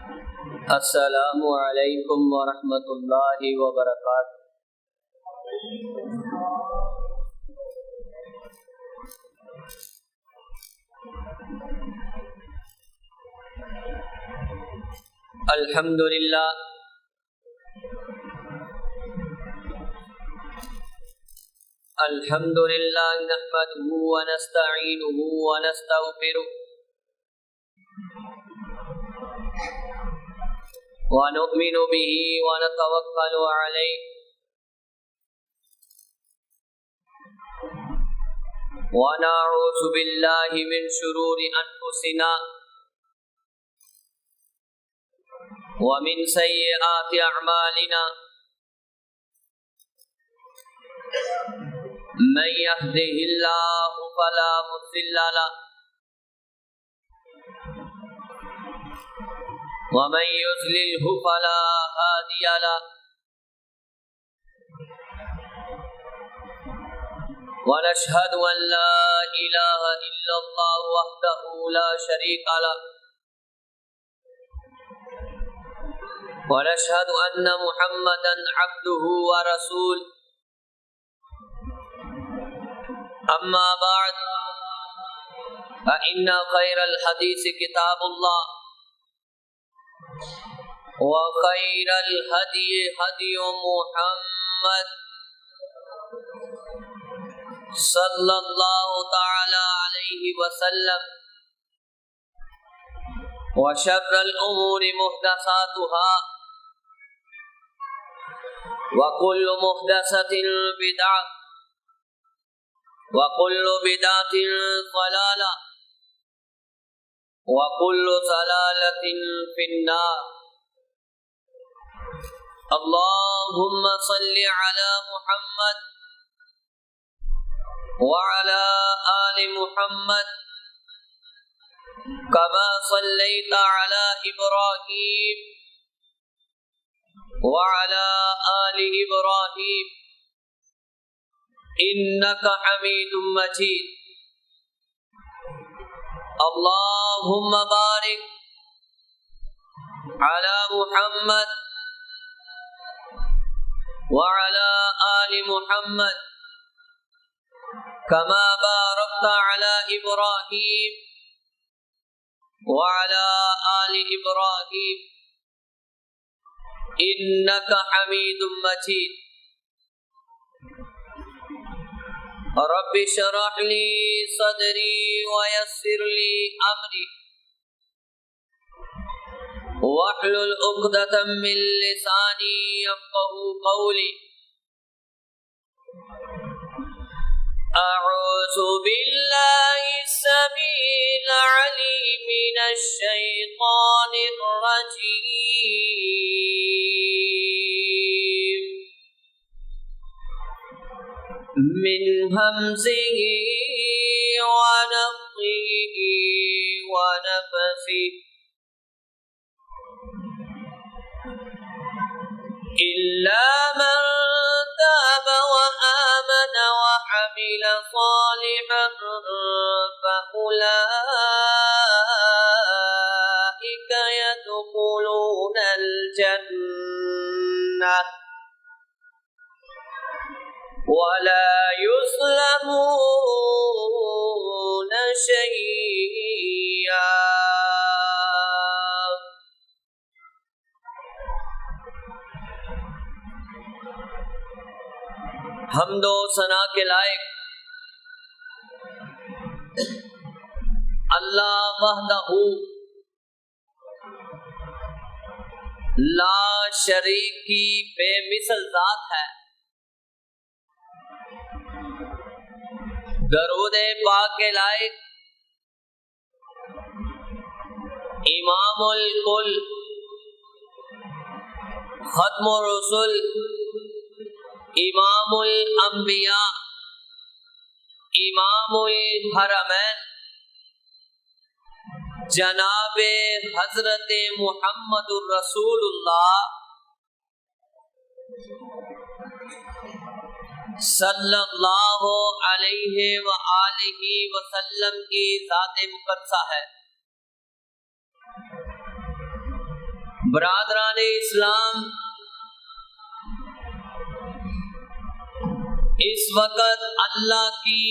السلام علیکم ورحمۃ اللہ وبرکاتہ۔ الحمد للہ نحمده ونستعینه ونستغفره ونؤمن به ونتوکل علیہ ونعوذ باللہ من شرور انفسنا ومن سیئات اعمالنا من يهده اللہ فلا مضل له ومن يضلله فلا هادي له ونشهد أن لا إله إلا الله وحده لا شريك له ونشهد أن محمدا عبده ورسوله أما بعد فإن خير الحديث كتاب الله وخير الهدي هدي محمد صلى الله تعالى عليه وسلم وشر الأمور محدثاتها وكل محدثة بدعة وكل بدعة ضلالة وكل ضلالة في النار۔ اللهم صل على محمد وعلى آل محمد كما صليت على إبراهيم وعلى آل إبراهيم إنك حميد مجيد۔ اللهم بارك على محمد وعلى آل محمد كما باركت على إبراهيم وعلى آل إبراهيم إنك حميد مجيد۔ رب اشرح لي صدري ويسر لي أمري واحلل عقدة من لساني يفقهوا قولي۔ أعوذ بالله السميع العليم من الشيطان الرجيم من همزه ونفخه ونفثه إلا من تاب وآمن وعمل صالحا فأولئك يدخلون الجنة ولا يظلمون شيئا۔ حمد و ثنا کے لائق اللہ وحدہ لا شریک کی بے مثل ذات ہے۔ درود پاک کے لائق امام الکل ختم الرسل امام الانبیاء امام الحرمین جناب حضرت محمد الرسول اللہ صلی اللہ علیہ وآلہ وسلم کی ذات مقدسہ ہے۔ برادران اسلام، اس وقت اللہ کی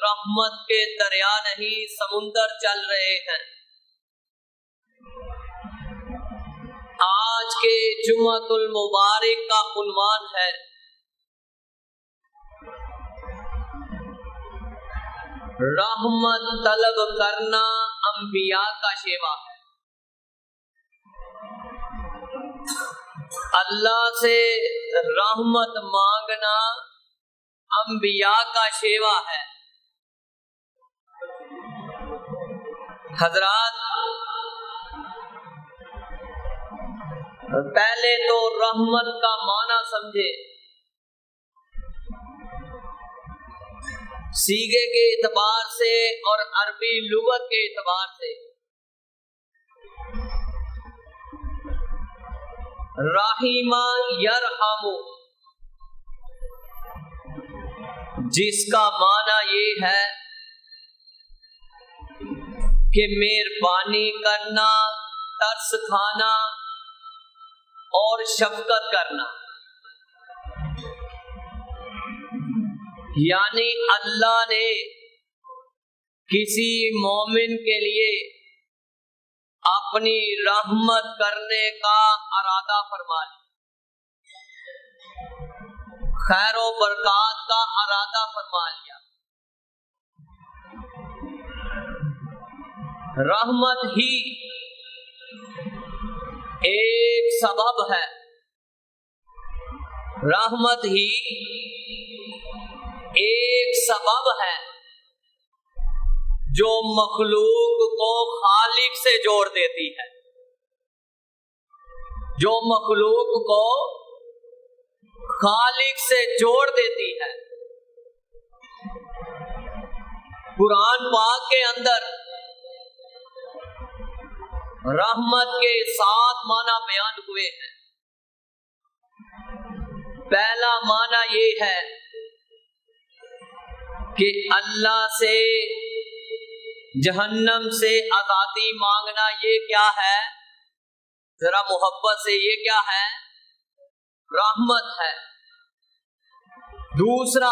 رحمت کے دریا نہیں سمندر چل رہے ہیں۔ آج کے جمعۃ المبارک کا عنوان ہے رحمت طلب کرنا انبیاء کا شیوا ہے۔ اللہ سے رحمت مانگنا انبیاء کا شیوا ہے۔ حضرات، پہلے تو رحمت کا معنی سمجھے، صیغے کے اعتبار سے اور عربی لغت کے اعتبار سے۔ رحیمہ یرحم، جس کا معنی یہ ہے کہ مہربانی کرنا، ترس کھانا اور شفقت کرنا، یعنی اللہ نے کسی مومن کے لیے اپنی رحمت کرنے کا ارادہ فرما لیا، خیر و برکات کا ارادہ فرما لیا۔ رحمت ہی ایک سبب ہے، رحمت ہی ایک سبب ہے جو مخلوق کو خالق سے جوڑ دیتی ہے، جو مخلوق کو خالق سے جوڑ دیتی ہے۔ قرآن پاک کے اندر رحمت کے 7 معنی بیان ہوئے ہیں۔ پہلا معنی یہ ہے کہ اللہ سے جہنم سے آزادی مانگنا، یہ کیا ہے؟ ذرا محبت سے، یہ کیا ہے؟ رحمت ہے۔ دوسرا،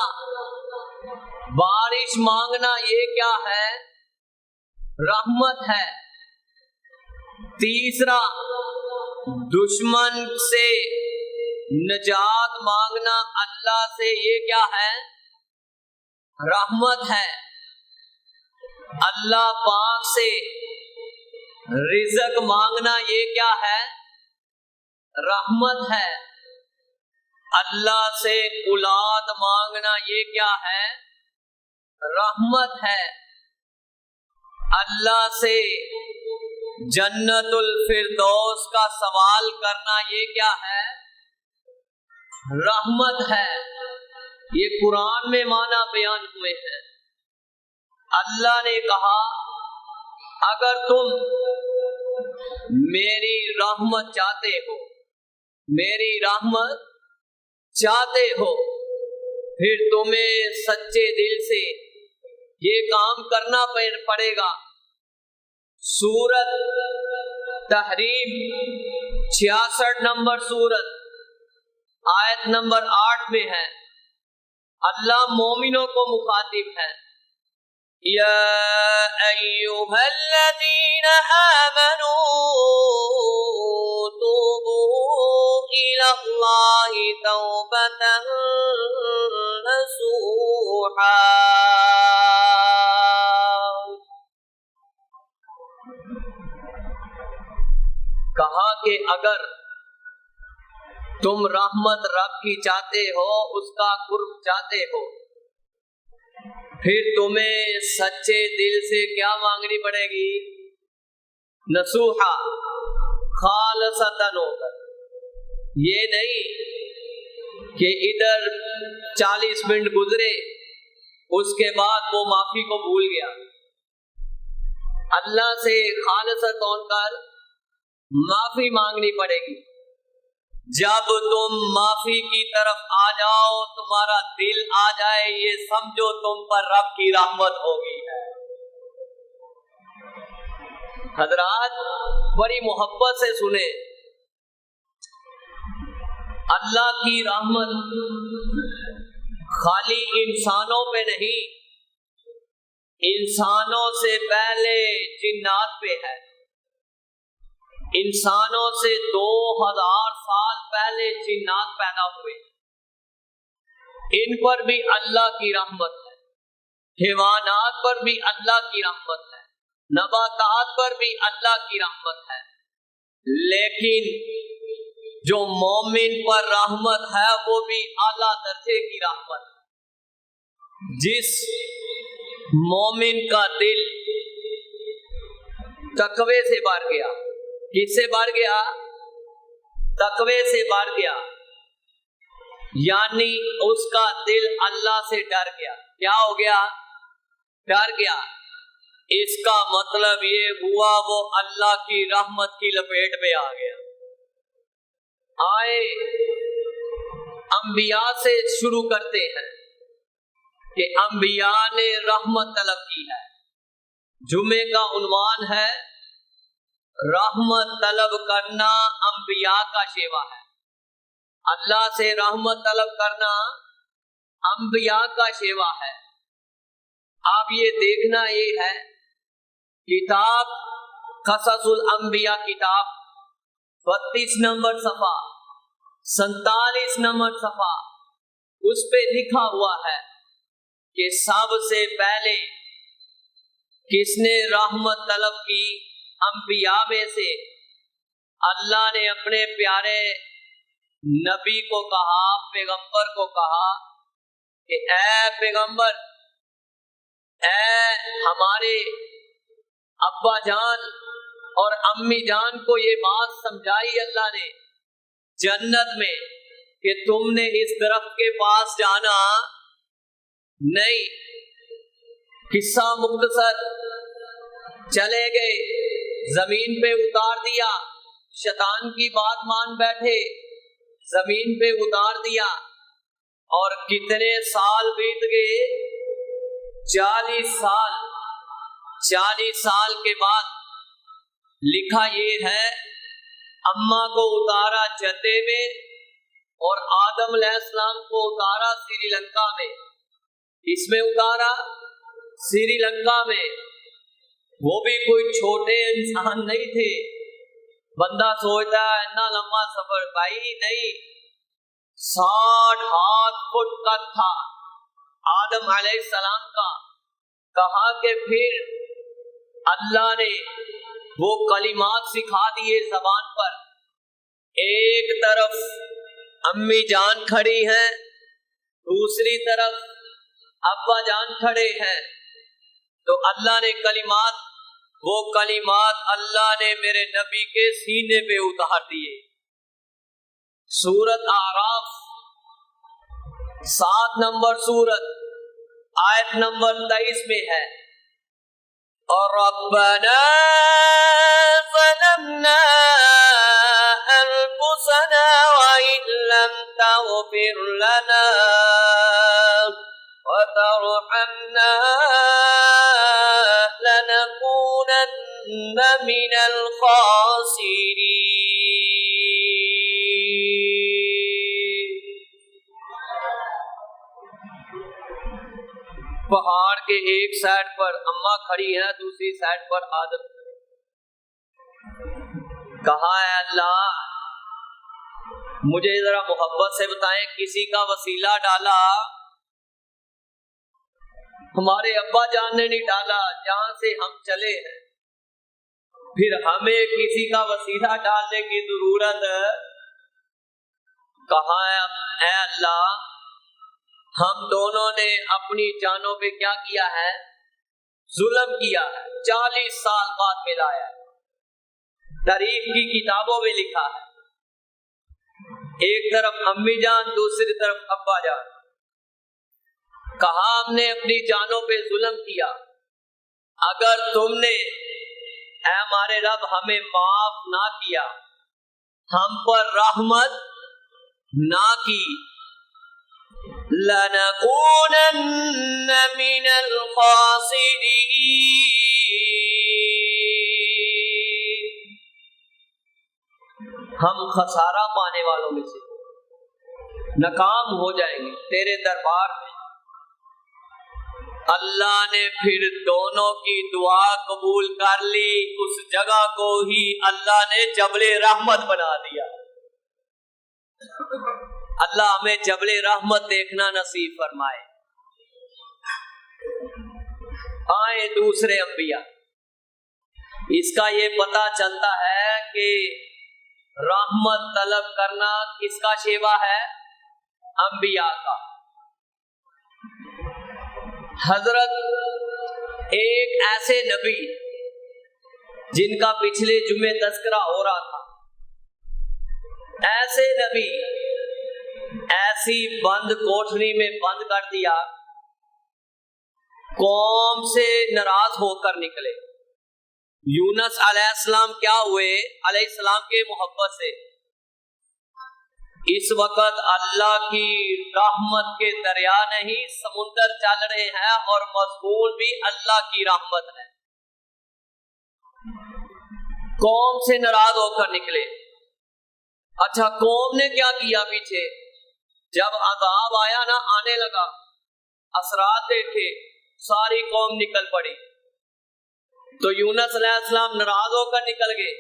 بارش مانگنا، یہ کیا ہے؟ رحمت ہے۔ تیسرا، دشمن سے نجات مانگنا اللہ سے، یہ کیا ہے؟ رحمت ہے۔ اللہ پاک سے رزق مانگنا، یہ کیا ہے؟ رحمت ہے۔ اللہ سے اولاد مانگنا، یہ کیا ہے؟ رحمت ہے۔ اللہ سے جنت الفردوس کا سوال کرنا، یہ کیا ہے؟ رحمت ہے۔ یہ قرآن میں معنی بیان ہوئے ہیں۔ اللہ نے کہا اگر تم میری رحمت چاہتے ہو، میری رحمت چاہتے ہو، پھر تمہیں سچے دل سے یہ کام کرنا پڑے گا۔ سورت تحریم 66 نمبر سورت آیت نمبر 8 میں ہے، اللہ مومنوں کو مخاطب ہے، یا ایھا الذین آمنوا توبوا الی اللہ توبۃ نصوحا۔ کہا کہ اگر تم رحمت رب کی چاہتے ہو، اس کا قرب چاہتے ہو، پھر تمہیں سچے دل سے کیا مانگنی پڑے گی؟ نصوحا، خالصتاً ہو کر۔ یہ نہیں کہ ادھر 40 منٹ گزرے اس کے بعد وہ معافی کو بھول گیا۔ اللہ سے خالصتاً ہو کر معافی مانگنی پڑے گی۔ جب تم معافی کی طرف آ جاؤ، تمہارا دل آ جائے، یہ سمجھو تم پر رب کی رحمت ہوگی ہے۔ حضرات بڑی محبت سے سنیں، اللہ کی رحمت خالی انسانوں پہ نہیں، انسانوں سے پہلے جنات پہ ہے۔ انسانوں سے 2000 سال پہلے جنات پیدا ہوئے، ان پر بھی اللہ کی رحمت ہے، حیوانات پر بھی اللہ کی رحمت ہے، نباتات پر بھی اللہ کی رحمت ہے۔ لیکن جو مومن پر رحمت ہے وہ بھی اعلیٰ درجے کی رحمت ہے۔ جس مومن کا دل تقوی سے بھر گیا، کس سے بھر گیا؟ تقوی سے بھر گیا، یعنی اس کا دل اللہ سے ڈر گیا۔ کیا ہو گیا؟ ڈر گیا۔ اس کا مطلب یہ ہوا وہ اللہ کی رحمت کی لپیٹ میں آ گیا۔ آئے انبیاء سے شروع کرتے ہیں کہ انبیاء نے رحمت طلب کی ہے۔ جمعے کا عنوان ہے رحمت طلب کرنا انبیاء کا شیوا ہے۔ اللہ سے رحمت طلب کرنا انبیاء کا شیوا ہے۔ اب یہ دیکھنا یہ ہے، کتاب قصص الانبیاء کتاب 32 نمبر صفحہ 47 نمبر صفحہ، اس پہ لکھا ہوا ہے کہ سب سے پہلے کس نے رحمت طلب کی؟ انبیاء میں سے اللہ نے اپنے پیارے نبی کو کہا، پیغمبر کو کہا کہ اے پیغمبر، اے ہمارے ابا جان اور امی جان کو یہ بات سمجھائی اللہ نے جنت میں کہ تم نے اس درخت کے پاس جانا نہیں۔ قصہ مختصر، چلے گئے، زمین پہ اتار دیا، شیطان کی بات مان بیٹھے، زمین پہ اتار دیا، اور کتنے سال بیت گئے؟ 40 سال۔ 40 سال کے بعد لکھا یہ ہے، اماں کو اتارا جدے میں اور آدم علیہ السلام کو اتارا سری لنکا میں۔ اس میں اتارا سری لنکا میں، وہ بھی کوئی چھوٹے انسان نہیں تھے۔ بندہ سوچتا ہے اتنا لمبا سفر، بھائی نہیں، 60 فٹ کا تھا آدم علیہ السلام کا۔ کہا کہ پھر اللہ نے وہ کلمات سکھا دیے زبان پر۔ ایک طرف امی جان کھڑی ہیں، دوسری طرف ابا جان کھڑے ہیں، تو اللہ نے کلمات، وہ کلمات اللہ نے میرے نبی کے سینے پہ اتار دیے۔ سورت اعراف 7 نمبر سورت آیت نمبر 23 میں ہے، اور ربنا ظلمنا انفسنا وان لم تغفر لنا وترحمنا لنكونن من الخاسرين۔ پہاڑ کے ایک سائڈ پر اماں کھڑی ہے، دوسری سائڈ پر آدم کھڑی۔ کہا ہے اللہ مجھے ذرا محبت سے بتائیں، کسی کا وسیلہ ڈالا؟ ہمارے ابا جان نے نہیں ڈالا، جہاں سے ہم چلے ہیں، پھر ہمیں کسی کا وسیلہ ڈالنے کی ضرورت؟ کہا ہے اے اللہ ہم دونوں نے اپنی جانوں پہ کیا کیا ہے؟ ظلم کیا ہے۔ 40 سال بعد ملایا ہے، تاریخ کی کتابوں میں لکھا ہے۔ ایک طرف امی جان، دوسری طرف ابا جان۔ کہا ہم نے اپنی جانوں پہ ظلم کیا، اگر تم نے اے ہمارے رب ہمیں معاف نہ کیا، ہم پر رحمت نہ کی، لَنَكُونَنَّ مِنَ الْخَاسِرِينَ، ہم خسارہ پانے والوں میں سے۔ ناکام ہو جائیں گے تیرے دربار میں۔ اللہ نے پھر دونوں کی دعا قبول کر لی، اس جگہ کو ہی اللہ نے جبل رحمت بنا دیا۔ اللہ ہمیں جبل رحمت دیکھنا نصیب فرمائے۔ آئے دوسرے انبیاء، اس کا یہ پتہ چلتا ہے کہ رحمت طلب کرنا کس کا شیوا ہے؟ انبیاء کا۔ حضرت ایک ایسے نبی جن کا پچھلے جمعے تذکرہ ہو رہا تھا، ایسے نبی ایسی بند کوٹھری میں بند کر دیا، قوم سے ناراض ہو کر نکلے۔ یونس علیہ السلام کیا ہوئے؟ علیہ السلام کے محبت سے اس وقت اللہ کی رحمت کے دریا نہیں، سمندر چل رہے ہیں اور مضمون بھی اللہ کی رحمت ہے۔ قوم سے ناراض ہو کر نکلے۔ اچھا، قوم نے کیا کیا پیچھے؟ جب عذاب آیا نا، آنے لگا، اثرات دیکھے، ساری قوم نکل پڑی۔ تو یونس علیہ السلام ناراض ہو کر نکل گئے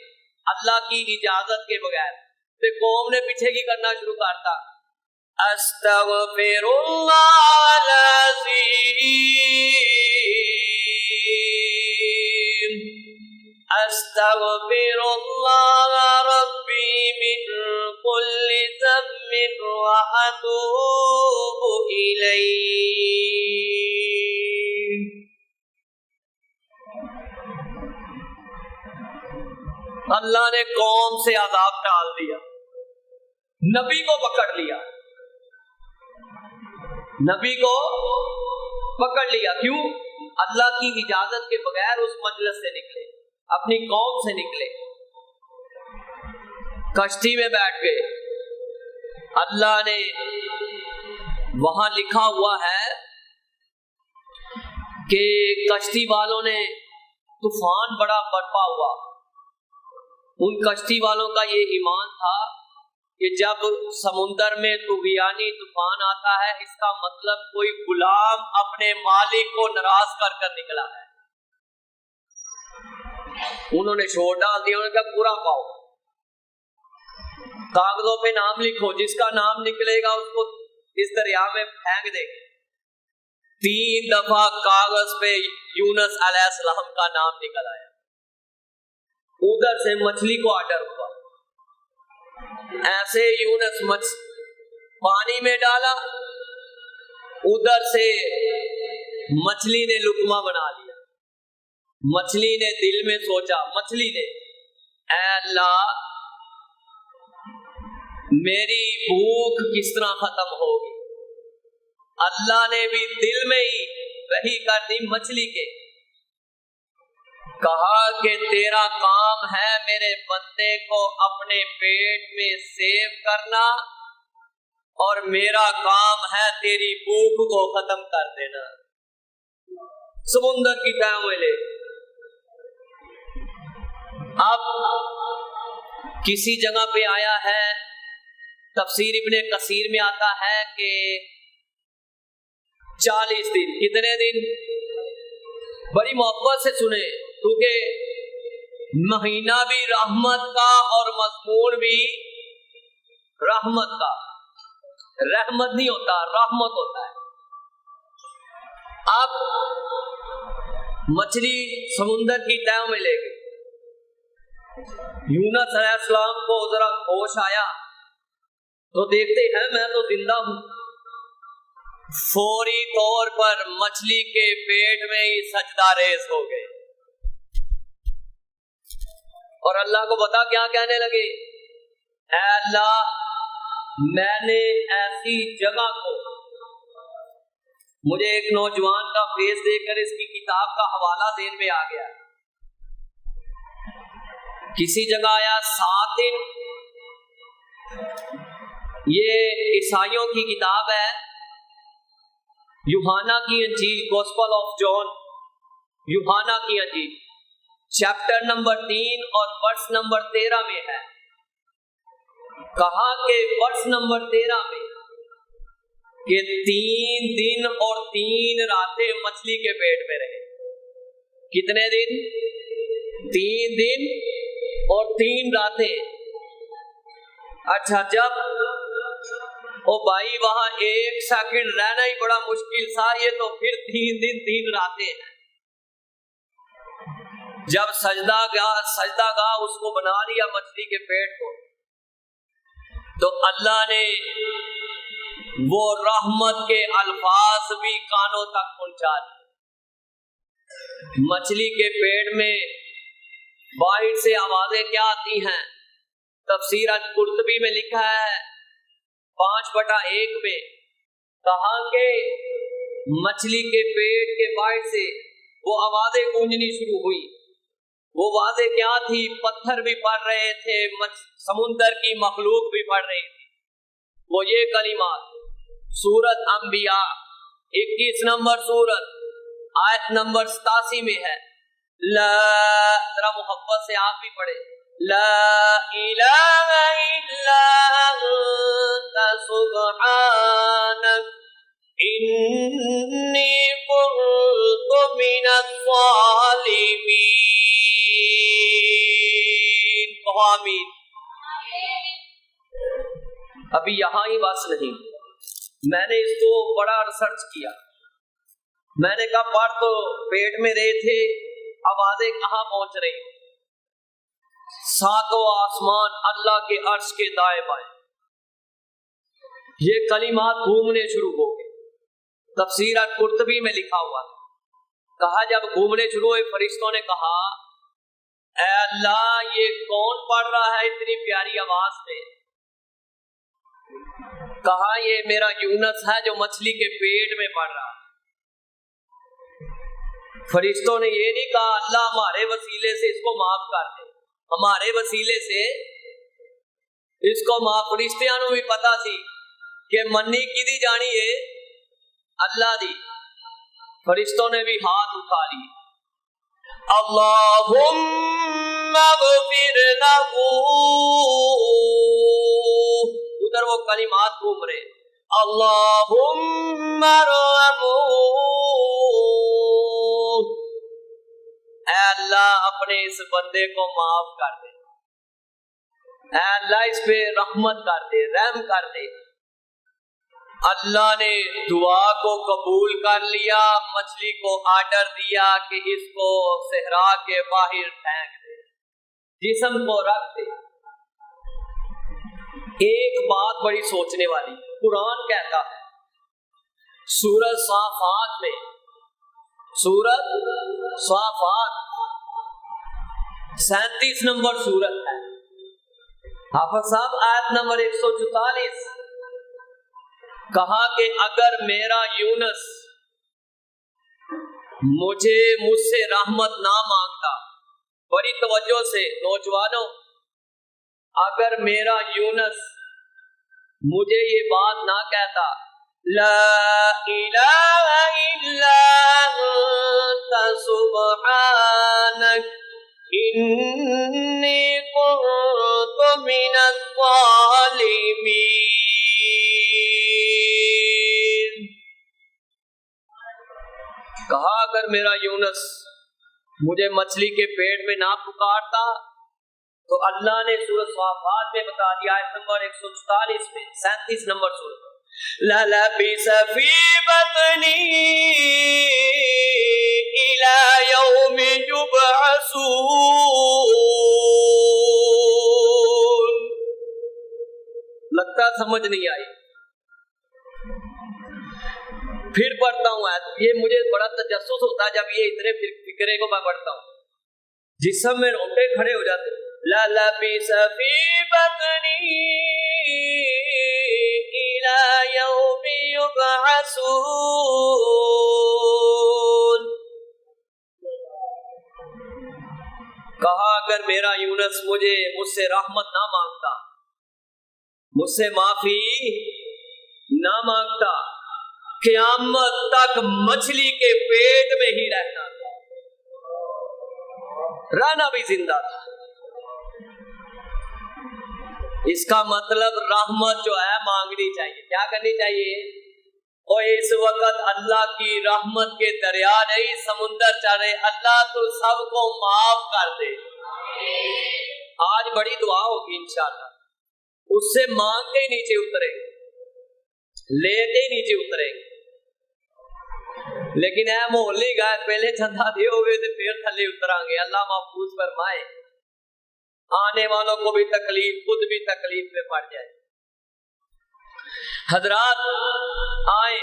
اللہ کی اجازت کے بغیر۔ پھر قوم نے پیچھے کی کرنا شروع کرتا، استغفر اللہ العظیم، استغفر اللہ ربی من کل ذنب واتوب الیہ۔ اللہ نے قوم سے عذاب ٹال دیا، نبی کو پکڑ لیا، نبی کو پکڑ لیا۔ کیوں؟ اللہ کی اجازت کے بغیر اس مجلس سے نکلے، اپنی قوم سے نکلے، کشتی میں بیٹھ گئے۔ اللہ نے وہاں لکھا ہوا ہے کہ کشتی والوں نے طوفان بڑا برپا ہوا۔ ان کشتی والوں کا یہ ایمان تھا کہ جب سمندر میں طغیانی طوفان آتا ہے، اس کا مطلب کوئی غلام اپنے مالک کو ناراض کر کر نکلا ہے۔ انہوں نے شور ڈال دیا، انہوں نے کہا پورا پاؤ، کاغذوں پہ نام لکھو، جس کا نام نکلے گا اس کو اس دریا میں پھینک دے گے۔ 3 دفعہ کاغذ پہ یونس علیہ السلام کا نام نکل آیا۔ ادھر سے مچھلی کو آرڈر ہوا، ایسے یونس پانی میں ڈالا، ادھر سے مچھلی نے لقمہ بنا لیا۔ مچھلی نے دل میں سوچا، مچھلی نے، اے اللہ میری بھوک کس طرح ختم ہوگی؟ اللہ نے بھی دل میں ہی وحی کر دی مچھلی کے، کہا کہ تیرا کام ہے میرے بندے کو اپنے پیٹ میں سیو کرنا، اور میرا کام ہے تیری بھوک کو ختم کر دینا۔ سمندر کی تہوں میں لے۔ اب کسی جگہ پہ آیا ہے، تفسیر ابن کثیر میں آتا ہے کہ 40 دن۔ کتنے دن؟ بڑی محبت سے سنے، کیونکہ مہینہ بھی رحمت کا اور مضمون بھی رحمت کا۔ رحمت نہیں ہوتا، رحمت ہوتا ہے۔ اب مچھلی سمندر کی تہوں میں لے گئی۔ یونس علیہ السلام کو ذرا ہوش آیا تو دیکھتے ہیں میں تو زندہ ہوں۔ فوری طور پر مچھلی کے پیٹ میں ہی سجدہ ریز ہو گئے، اور اللہ کو بتا کیا کہنے لگے، اے اللہ میں نے ایسی جگہ کو، مجھے ایک نوجوان کا فیس دیکھ کر اس کی کتاب کا حوالہ ذہن میں آ گیا۔ کسی جگہ آیا 7 دن، یہ عیسائیوں کی کتاب ہے، یوحنا کی انجیل، گوسپل آف جان، یوحنا کی انجیل، چیپٹر نمبر 3 اور ورس نمبر 13 میں ہے۔ کہا کہ ورس نمبر 13 میں کہ 3 دن اور 3 راتیں مچھلی کے پیٹ میں رہے. کتنے دن؟ 3 دن اور 3 راتیں. اچھا، جب او بھائی وہاں 1 سیکنڈ رہنا ہی بڑا مشکل تھا، یہ تو پھر 3 دن 3 راتیں ہیں. جب سجدہ گاہ اس کو بنا لیا مچھلی کے پیٹ کو، تو اللہ نے وہ رحمت کے الفاظ بھی کانوں تک پہنچا دیے. مچھلی کے پیٹ میں باہر سے آوازیں کیا آتی ہیں؟ تفسیر قرطبی میں لکھا ہے 5/1 میں، کہا کہ مچھلی کے پیٹ کے باہر سے وہ آوازیں گونجنی شروع ہوئی. وہ آوازیں کیا تھی؟ پتھر بھی پڑھ رہے تھے، سمندر کی مخلوق بھی پڑھ رہی تھی. وہ یہ کلمات سورت انبیاء 21 نمبر سورت آیت نمبر 87 میں ہے. ذرا محبت سے آپ بھی پڑھیں. لا الہ الا انت سبحانک انی کنت من الظالمین. آمین. ابھی یہاں ہی بس نہیں، میں نے اس کو بڑا ریسرچ کیا. میں نے کہا پڑھ تو پیٹ میں رہے تھے، آوازیں کہاں پہنچ رہی؟ 7 آسمان اللہ کے عرش کے دائیں بائیں. یہ کلمات گھومنے شروع ہو گئے. تفسیر قرطبی میں لکھا ہوا ہے، کہا جب گھومنے شروع ہوئے فرشتوں نے کہا اے اللہ یہ کون پڑھ رہا ہے اتنی پیاری آواز میں؟ کہا یہ میرا یونس ہے جو مچھلی کے پیٹ میں پڑھ رہا ہے. فرشتوں نے یہ نہیں کہا اللہ ہمارے وسیلے سے اس کو معاف کر دے، ہمارے وسیلے سے اس کو معاف. فرشتیاں نوں بھی پتا سی کہ منی کی دی جانی ہے اللہ دی. فرشتوں نے بھی ہاتھ اٹھا لی. اللہم اغفر لہو، ادھر وہ کلمات گھوم رہے. اللہم ارحمہ، اے اللہ اپنے اس بندے کو معاف کر دے، اے اللہ اس پہ رحمت کر دے، رحم کر دے. اللہ نے دعا کو قبول کر لیا. مچھلی کو آرڈر دیا کہ اس کو صحرا کے باہر پھینک دے، جسم کو رکھ دے. ایک بات بڑی سوچنے والی، قرآن کہتا ہے سورۃ صافات میں، سورۃ صافات 37 نمبر سورت ہے. حافظ صاحب آیت نمبر 144، کہا کہ اگر میرا یونس مجھ سے رحمت نہ مانگتا، بڑی توجہ سے نوجوانوں، اگر میرا یونس مجھے یہ بات نہ کہتا لا الہ الا انت سبحانک انی کنت من الظالمین، کہا اگر میرا یونس مجھے مچھلی کے پیٹ میں نہ پکارتا تو اللہ نے سورۃ صافات میں بتا دیا آیت نمبر 144 میں، 37 نمبر سورت، لَلَبِثَ فِي بَطْنِهِ إِلَى يَوْمِ يُبْعَثُونَ. لگتا سمجھ نہیں آئی. پھر پڑھتا ہوں آیت. یہ مجھے بڑا تجسس ہوتا ہے جب یہ اتنے فکرے کو میں پڑھتا ہوں، جسم میں روٹے کھڑے ہو جاتے. لَلَبِثَ فِي بَطْنِهِ إِلَى يَوْمِ يُبْعَثُونَ. کہا اگر میرا یونس مجھ سے رحمت نہ مانگتا، مجھ سے معافی نہ مانگتا، قیامت تک مچھلی کے پیٹ میں ہی رہنا تھا، رہنا بھی زندہ تھا. اس کا مطلب رحمت جو ہے مانگنی چاہیے. کیا کرنی چاہیے؟ اور اس وقت اللہ کی رحمت کے دریا نہیں سمندر چڑھے، اللہ تو سب کو معاف کر دے۔ آج بڑی دعا ہوگی انشاءاللہ، اس سے مانگ کے ہی نیچے اترے، لے کے ہی نیچے اترے، لیکن اے محلے گئے پہلے چندہ دے ہوئے تو پھر تھلے اتریں گے۔ اللہ محفوظ فرمائے، آنے والوں کو بھی تکلیف، خود بھی تکلیف میں پڑ جائے۔ حضرات آئے،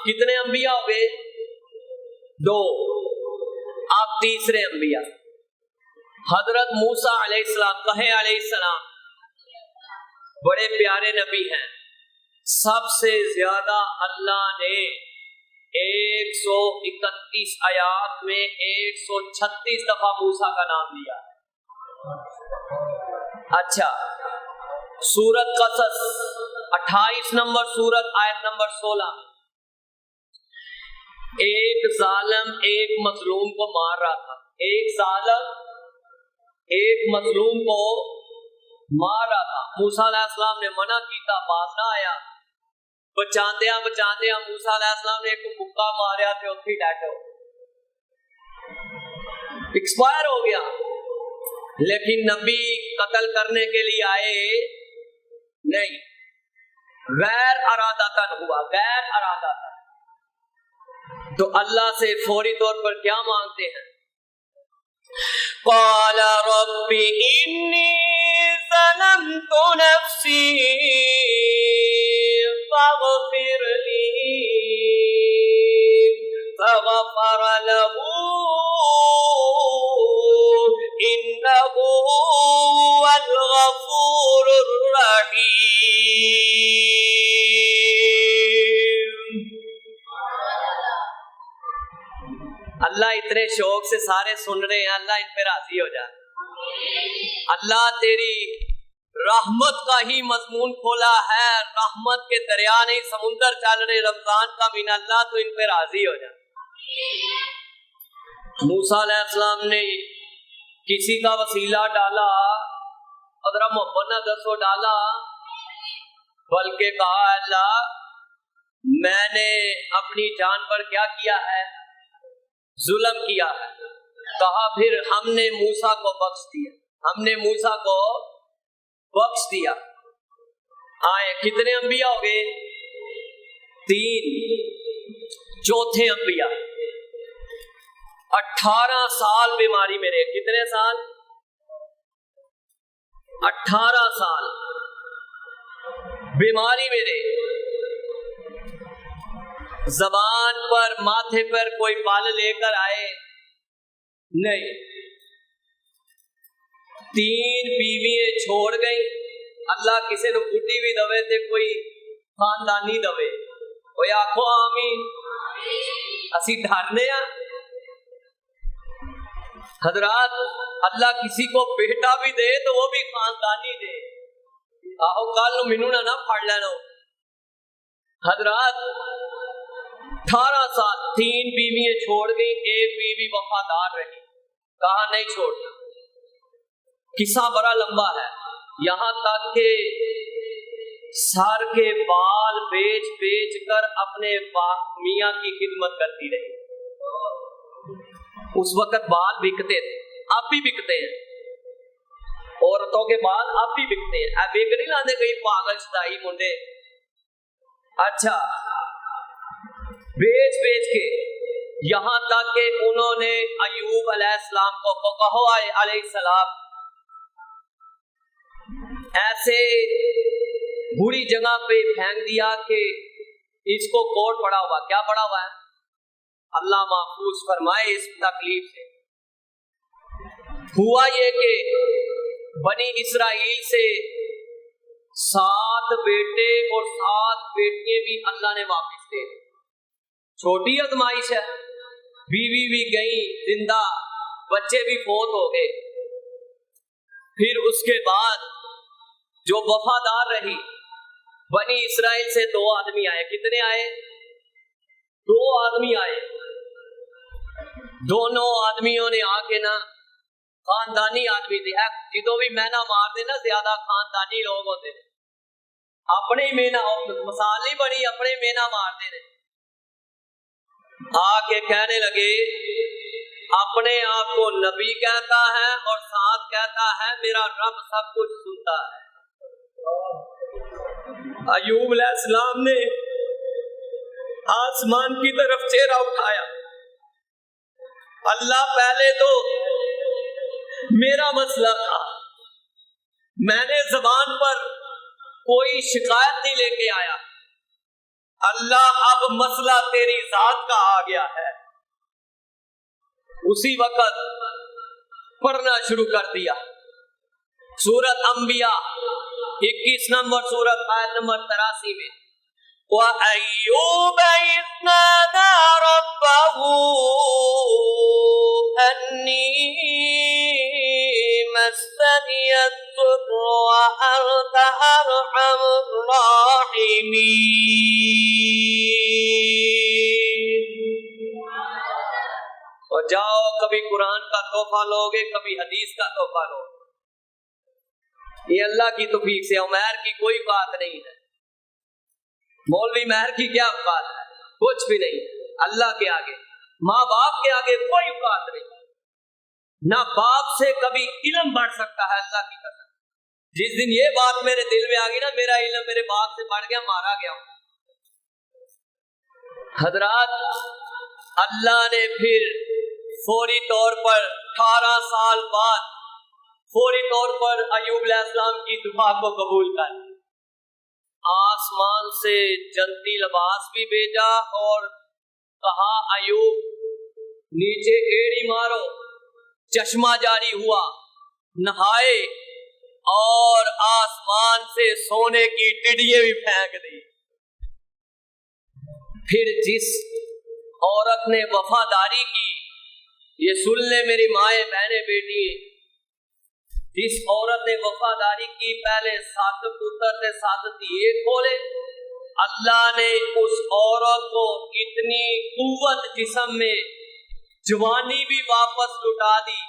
کتنے انبیاء ہو گئے؟ 2۔ آپ تیسرے انبیاء حضرت موسیٰ علیہ السلام، کہیں علیہ السلام، بڑے پیارے نبی ہیں۔ سب سے زیادہ اللہ نے 131 آیات میں 136 دفعہ موسیٰ کا نام لیا۔ اچھا، سورۃ قصص 28 نمبر سورت آیت نمبر 16، ایک ظالم ایک مظلوم کو مار رہا تھا، ایک ظالم ایک مظلوم کو مار رہا تھا۔ موسیٰ علیہ السلام نے منع کی تھا، باز نہ آیا، بچاندیاں موسیٰ علیہ السلام نے ایک مکہ ماریا تھے، اتھی ڈیڈ ہو ایکسپائر ہو گیا۔ لیکن نبی قتل کرنے کے لیے آئے نہیں، غیر ارادتاً ہوا، غیر ارادتاً۔ تو اللہ سے فوری طور پر کیا مانگتے ہیں؟ قال رب انی ظلمت نفسی فاغفر لی، فغفر له انہ هو الغفور الرحیم۔ اللہ اتنے شوق سے سارے سن رہے ہیں، اللہ ان پہ راضی ہو جائے۔ اللہ تیری رحمت کا ہی مضمون کھولا ہے، رحمت کے دریا نہیں سمندر چل رہے، رمضان کا مہینہ، اللہ تو ان پہ راضی ہو جائے۔ موسیٰ علیہ السلام نے کسی کا وسیلہ ڈالا، ادرا محبت نہ دسو ڈالا، بلکہ کہا اللہ میں نے اپنی جان پر کیا کیا ہے؟ ظلم کیا ہے۔ کہا پھر ہم نے موسیٰ کو بخش دیا، ہم نے موسیٰ کو بخش دیا۔ آئے کتنے انبیاء ہو گئے؟ 3۔ چوتھے انبیاء 18 سال بیماری میں رہے۔ کتنے سال؟ 18 سال بیماری میں رہے۔ زبان پر ماتھے پر کوئی بال لے کر آئے نہیں۔ 3 بیوییں چھوڑ گئی۔ اللہ کسی نے بڈی بھی دوے تے کوئی خاندانی دوے، کوئی آخو آمین۔ اسی ڈرنے ہیں حضرات، اللہ کسی کو بیٹا بھی دے تو وہ بھی خاندانی دے، آہو کل مینوں نہ پھڑ لینا۔ حضرات 18 سال 3 بیویاں چھوڑ گئی، ایک بیوی وفادار رہی، کہا نہیں چھوڑنا۔ قصہ بڑا لمبا ہے، یہاں تک کہ سر کے بال بیچ بیچ کر اپنے میاں کی خدمت کرتی رہی۔ اس وقت بال بکتے تھے، اب بھی بکتے ہیں، عورتوں کے بال اب بھی بکتے ہیں، اب بک نہیں لاندے کئی پاگل شدائی منڈے۔ اچھا، بیچ بیچ کے یہاں تک کہ انہوں نے ایوب علیہ السلام کو کہو علیہ السلام ایسے بری جگہ پہ پھینک دیا کہ اس کو کوڑ پڑا ہوا، کیا پڑا ہوا ہے؟ اللہ محفوظ فرمائے اس تکلیف سے۔ ہوا یہ کہ بنی اسرائیل سے 7 بیٹے اور 7 بیٹیاں بھی اللہ نے واپس دے دی۔ چھوٹی آزمائش ہے، بیوی بھی گئی زندہ، بچے بھی فوت ہو گئے۔ پھر اس کے بعد جو وفادار رہی، بنی اسرائیل سے 2 آدمی آئے۔ کتنے آئے؟ 2 آدمی آئے۔ دونوں آدمیوں نے آ کے نا، خاندانی آدمی تھے، جدو بھی محنہ مار دے نا زیادہ خاندانی لوگ ہوتے، اپنے محنہ مثال نہیں بنی، اپنے محنہ مار دے آ کے کہنے لگے اپنے آپ کو نبی کہتا ہے اور ساتھ کہتا ہے میرا رب سب کچھ سنتا ہے۔ ایوب علیہ السلام نے آسمان کی طرف چہرہ اٹھایا، اللہ پہلے تو میرا مسئلہ تھا، میں نے زبان پر کوئی شکایت نہیں لے کے آیا، اللہ اب مسئلہ تیری ذات کا آ گیا ہے۔ اسی وقت پڑھنا شروع کر دیا سورۃ انبیاء 21 نمبر سورۃ آیت نمبر 83 میں، وَأَيُّوبَ إِذْ نَادَى رَبَّهُ أَنِّي مَسَّنِيَ الضُّرُّ وَأَنْتَ أَرْحَمُ الرَّاحِمِينَ۔ اور جاؤ کبھی قرآن کا تحفہ لوگے، کبھی حدیث کا تحفہ لوگے، یہ اللہ کی توفیق سے۔ عمیر کی کوئی بات نہیں ہے، مولوی مہر کی کیا بات ہے، کچھ بھی نہیں، اللہ کے آگے، ماں باپ کے آگے کوئی بات نہیں، نہ باپ سے کبھی علم بڑھ سکتا ہے، اللہ کی قسم۔ جس دن یہ بات میرے دل میں آ گئی نا، میرا علم میرے باپ سے بڑھ گیا، مارا گیا ہوں۔ حضرات، اللہ نے پھر فوری طور پر 18 سال بعد فوری طور پر ایوب علیہ السلام کی دعا کو قبول کر آسمان سے جنتی لباس بھی بھیجا اور کہا ایوب نیچے ایڑی مارو، چشمہ جاری ہوا، نہائے اور آسمان سے سونے کی ٹڈیے بھی پھینک دی۔ پھر جس عورت نے وفاداری کی، یہ سن لے میری مائیں بہنیں بیٹی، جس عورت نے وفاداری کی، پہلے 7 پتر تھے 7 دیے کھولے، اللہ نے اس عورت کو اتنی قوت جسم میں، جوانی بھی واپس لٹا دی،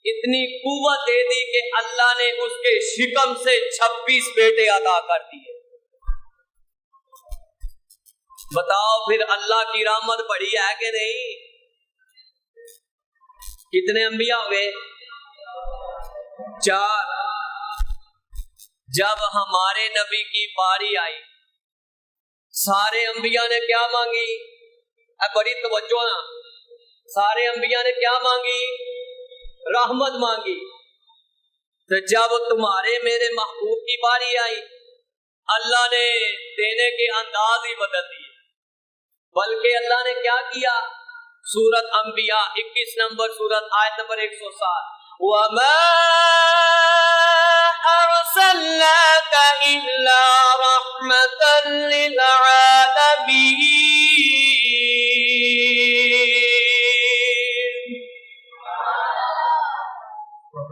اتنی قوت دے دی کہ اللہ نے اس کے شکم سے 26 بیٹے عطا کر دیے۔ بتاؤ پھر اللہ کی رحمت بڑی ہے کہ نہیں؟ کتنے انبیاء ہوئے؟ 4۔ جب ہمارے نبی کی باری آئی، سارے انبیاء نے کیا مانگی؟ بڑی توجہ نا، سارے انبیاء نے کیا مانگی؟ رحمت مانگی۔ تو جب تمہارے میرے محبوب کی باری آئی، اللہ نے دینے کے انداز ہی بدل دیے، بلکہ اللہ نے کیا کیا؟ سورۃ انبیاء 21 نمبر سورۃ آیت نمبر 107، وَمَا أَرْسَلْنَاكَ إِلَّا رَحْمَةً لِّلْعَالَمِينَ۔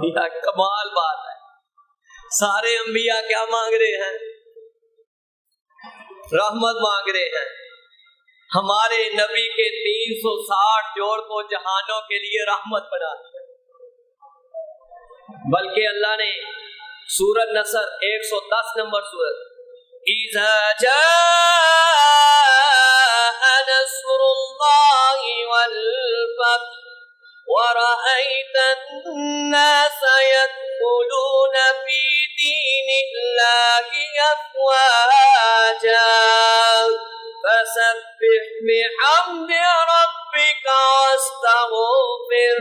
یہ کمال بات ہے، سارے انبیاء کیا مانگ رہے ہیں؟ رحمت مانگ رہے ہیں۔ ہمارے نبی کے 360 جوڑ کو جہانوں کے لیے رحمت بنا دیا، بلکہ اللہ نے سورۃ نصر 110 نمبر سورت، اِذَا جَاءَ نَصْرُ اللَّهِ وَالْفَتْحُ وَرَأَيْتَ النَّاسَ يَدْخُلُونَ فِي دِينِ اللَّهِ أَفْوَاجًا فَسَبِّحْ بِحَمْدِ رَبِّكَ وَاسْتَغْفِرْهُ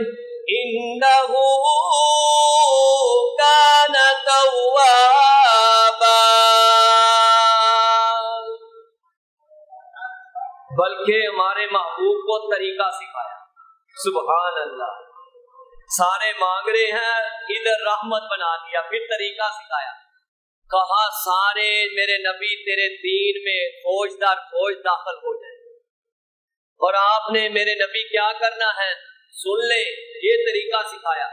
إِنَّهُ كَانَ تَوَّابًا۔ بلکہ ہمارے محبوب کو طریقہ سکھایا، سبحان اللہ۔ سارے مانگ رہے ہیں، ادھر رحمت بنا دیا، پھر طریقہ سکھایا، کہا سارے میرے نبی تیرے دین میں فوج در فوج داخل ہو جائیں، اور آپ نے میرے نبی کیا کرنا ہے سن لے، یہ طریقہ سکھایا۔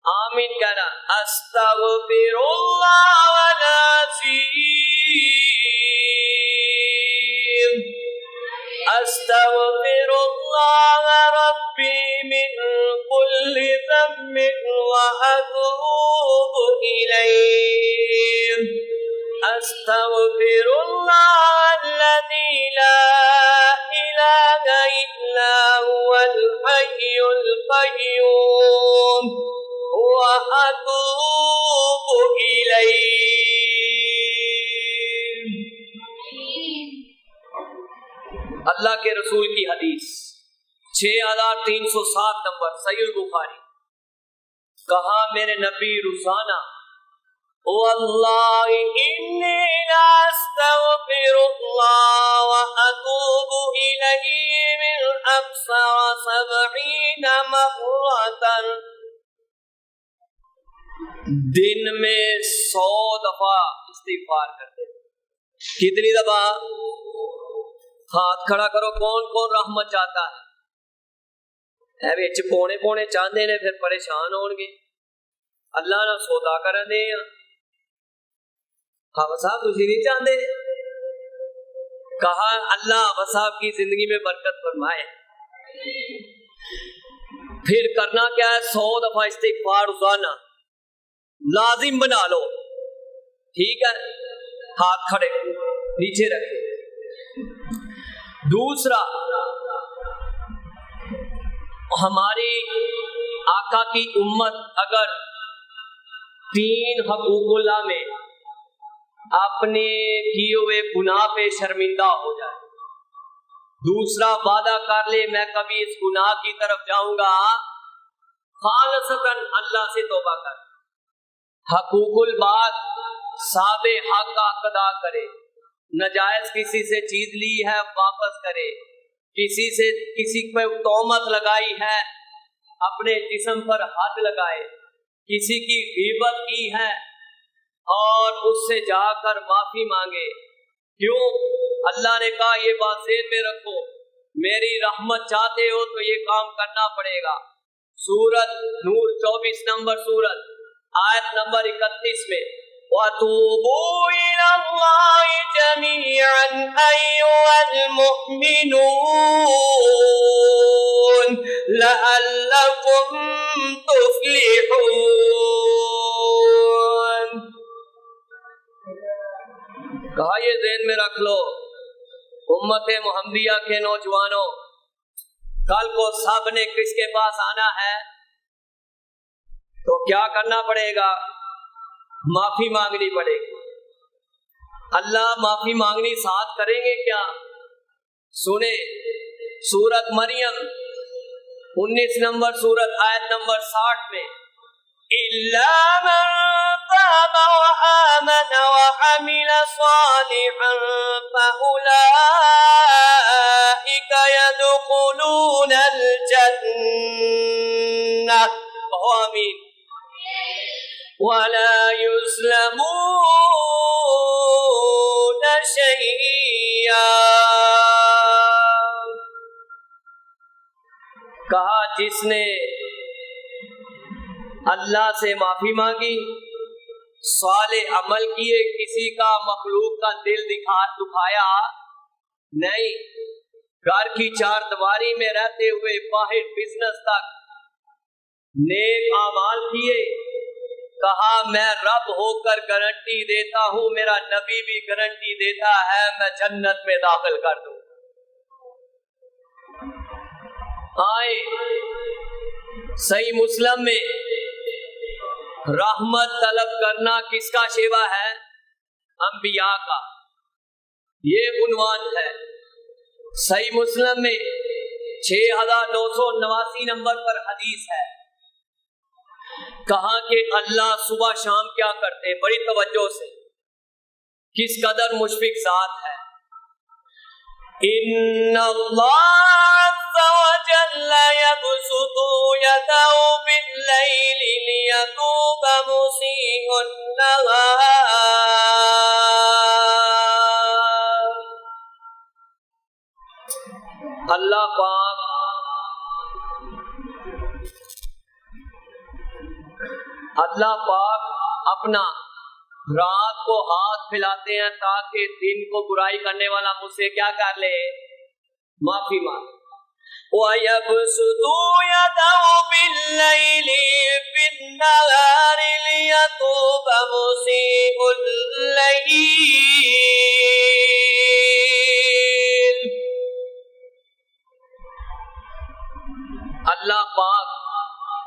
آمین کہنا، استغفر اللہ العظیم، استغفر اللہ ربی من کل ذنب واتوب الیہ، استغفر اللہ الذی لا الہ وأتوب إليه. اللہ کے رسول کی حدیث 6307 نمبر صحیح البخاری. کہا میرے نبی روزانہ واللہ انی لاستغفر اللہ واتوب الیہ من اکثر 70 مرۃ. دن میں 100 دفعہ استغفار کرتے. کتنی دفعہ؟ ہاتھ کھڑا کرو. کون کون رحمت چاہتا ہے؟ پونے پونے چاہتے نے پھر پریشان ہون گے. اللہ نہ سودا کر دے. ہاں صاحب تھی نہیں چاہتے. کہا اللہ صاحب کی زندگی میں برکت فرمائے. پھر کرنا کیا ہے؟ 100 دفعہ استغفار روزانہ لازم بنا لو. ٹھیک ہے؟ ہاتھ کھڑے نیچے رکھے. دوسرا، ہماری آقا کی امت اگر 3 حقوق اللہ میں اپنے کیے ہوئے گناہ پہ شرمندہ ہو جائے، دوسرا وعدہ کر لے میں کبھی اس گناہ کی طرف جاؤں گا، خالصتاً اللہ سے توبہ کر. حقوق الباد صاحب حق ادا کرے. ناجائز کسی سے چیز لی ہے واپس کرے. کسی پہ تہمت لگائی ہے اپنے جسم پر ہاتھ لگائے. کسی کی غیبت کی ہے اور اس سے جا کر معافی مانگے. کیوں؟ اللہ نے کہا یہ بات ذہن میں رکھو، میری رحمت چاہتے ہو تو یہ کام کرنا پڑے گا. سورۃ نور 24 نمبر سورت آیت نمبر 31 میں وَتُوبُوا إِلَى اللَّهِ جَمِيعًا أَيُّهَا الْمُؤْمِنُونَ لَعَلَّكُمْ تُفْلِحُونَ. کہا یہ ذہن میں رکھ لو امت محمدیہ کے نوجوانوں، کل کو سب نے کس کے پاس آنا ہے تو کیا کرنا پڑے گا؟ معافی مانگنی پڑے گی. اللہ معافی مانگنی ساتھ کریں گے کیا؟ سنیں سورت مریم 19 نمبر سورت آیت نمبر 60 میں إِلَّا مَن تَابَ وَآمَنَ وَعَمِلَ صَالِحًا فَأُولَئِكَ يَدْخُلُونَ الْجَنَّةَ آمین وَلَا يُظْلَمُونَ شَيْئًا. کہا جس نے اللہ سے معافی مانگی، صالح عمل کیے، کسی کا مخلوق کا دل دکھایا نہیں، گھر کی 4 دیواری میں رہتے ہوئے باہر بزنس تک نیک اعمال کیے، کہا میں رب ہو کر گارنٹی دیتا ہوں، میرا نبی بھی گارنٹی دیتا ہے میں جنت میں داخل کر دوں. آئے صحیح مسلم میں رحمت طلب کرنا کس کا شیوا ہے؟ انبیاء کا. یہ عنوان ہے. صحیح مسلم میں 6989 نمبر پر حدیث ہے. کہا کہ اللہ صبح شام کیا کرتے؟ بڑی توجہ سے، کس قدر مشفق ذات ہے. ان اللہ عز وجل یبسط یده باللیل لیتوب مسیء النہار. اللہ پاک اپنا رات کو ہاتھ پھیلاتے ہیں تاکہ دن کو برائی کرنے والا مجھ سے کیا کر لے؟ معافی مانگ. وَيَبْسُطُ يَدَهُ بِاللَّيْلِ بِالنَّهَارِ لِيَتُوبَ مُسِيءُ اللَّيْلِ. اللہ پاک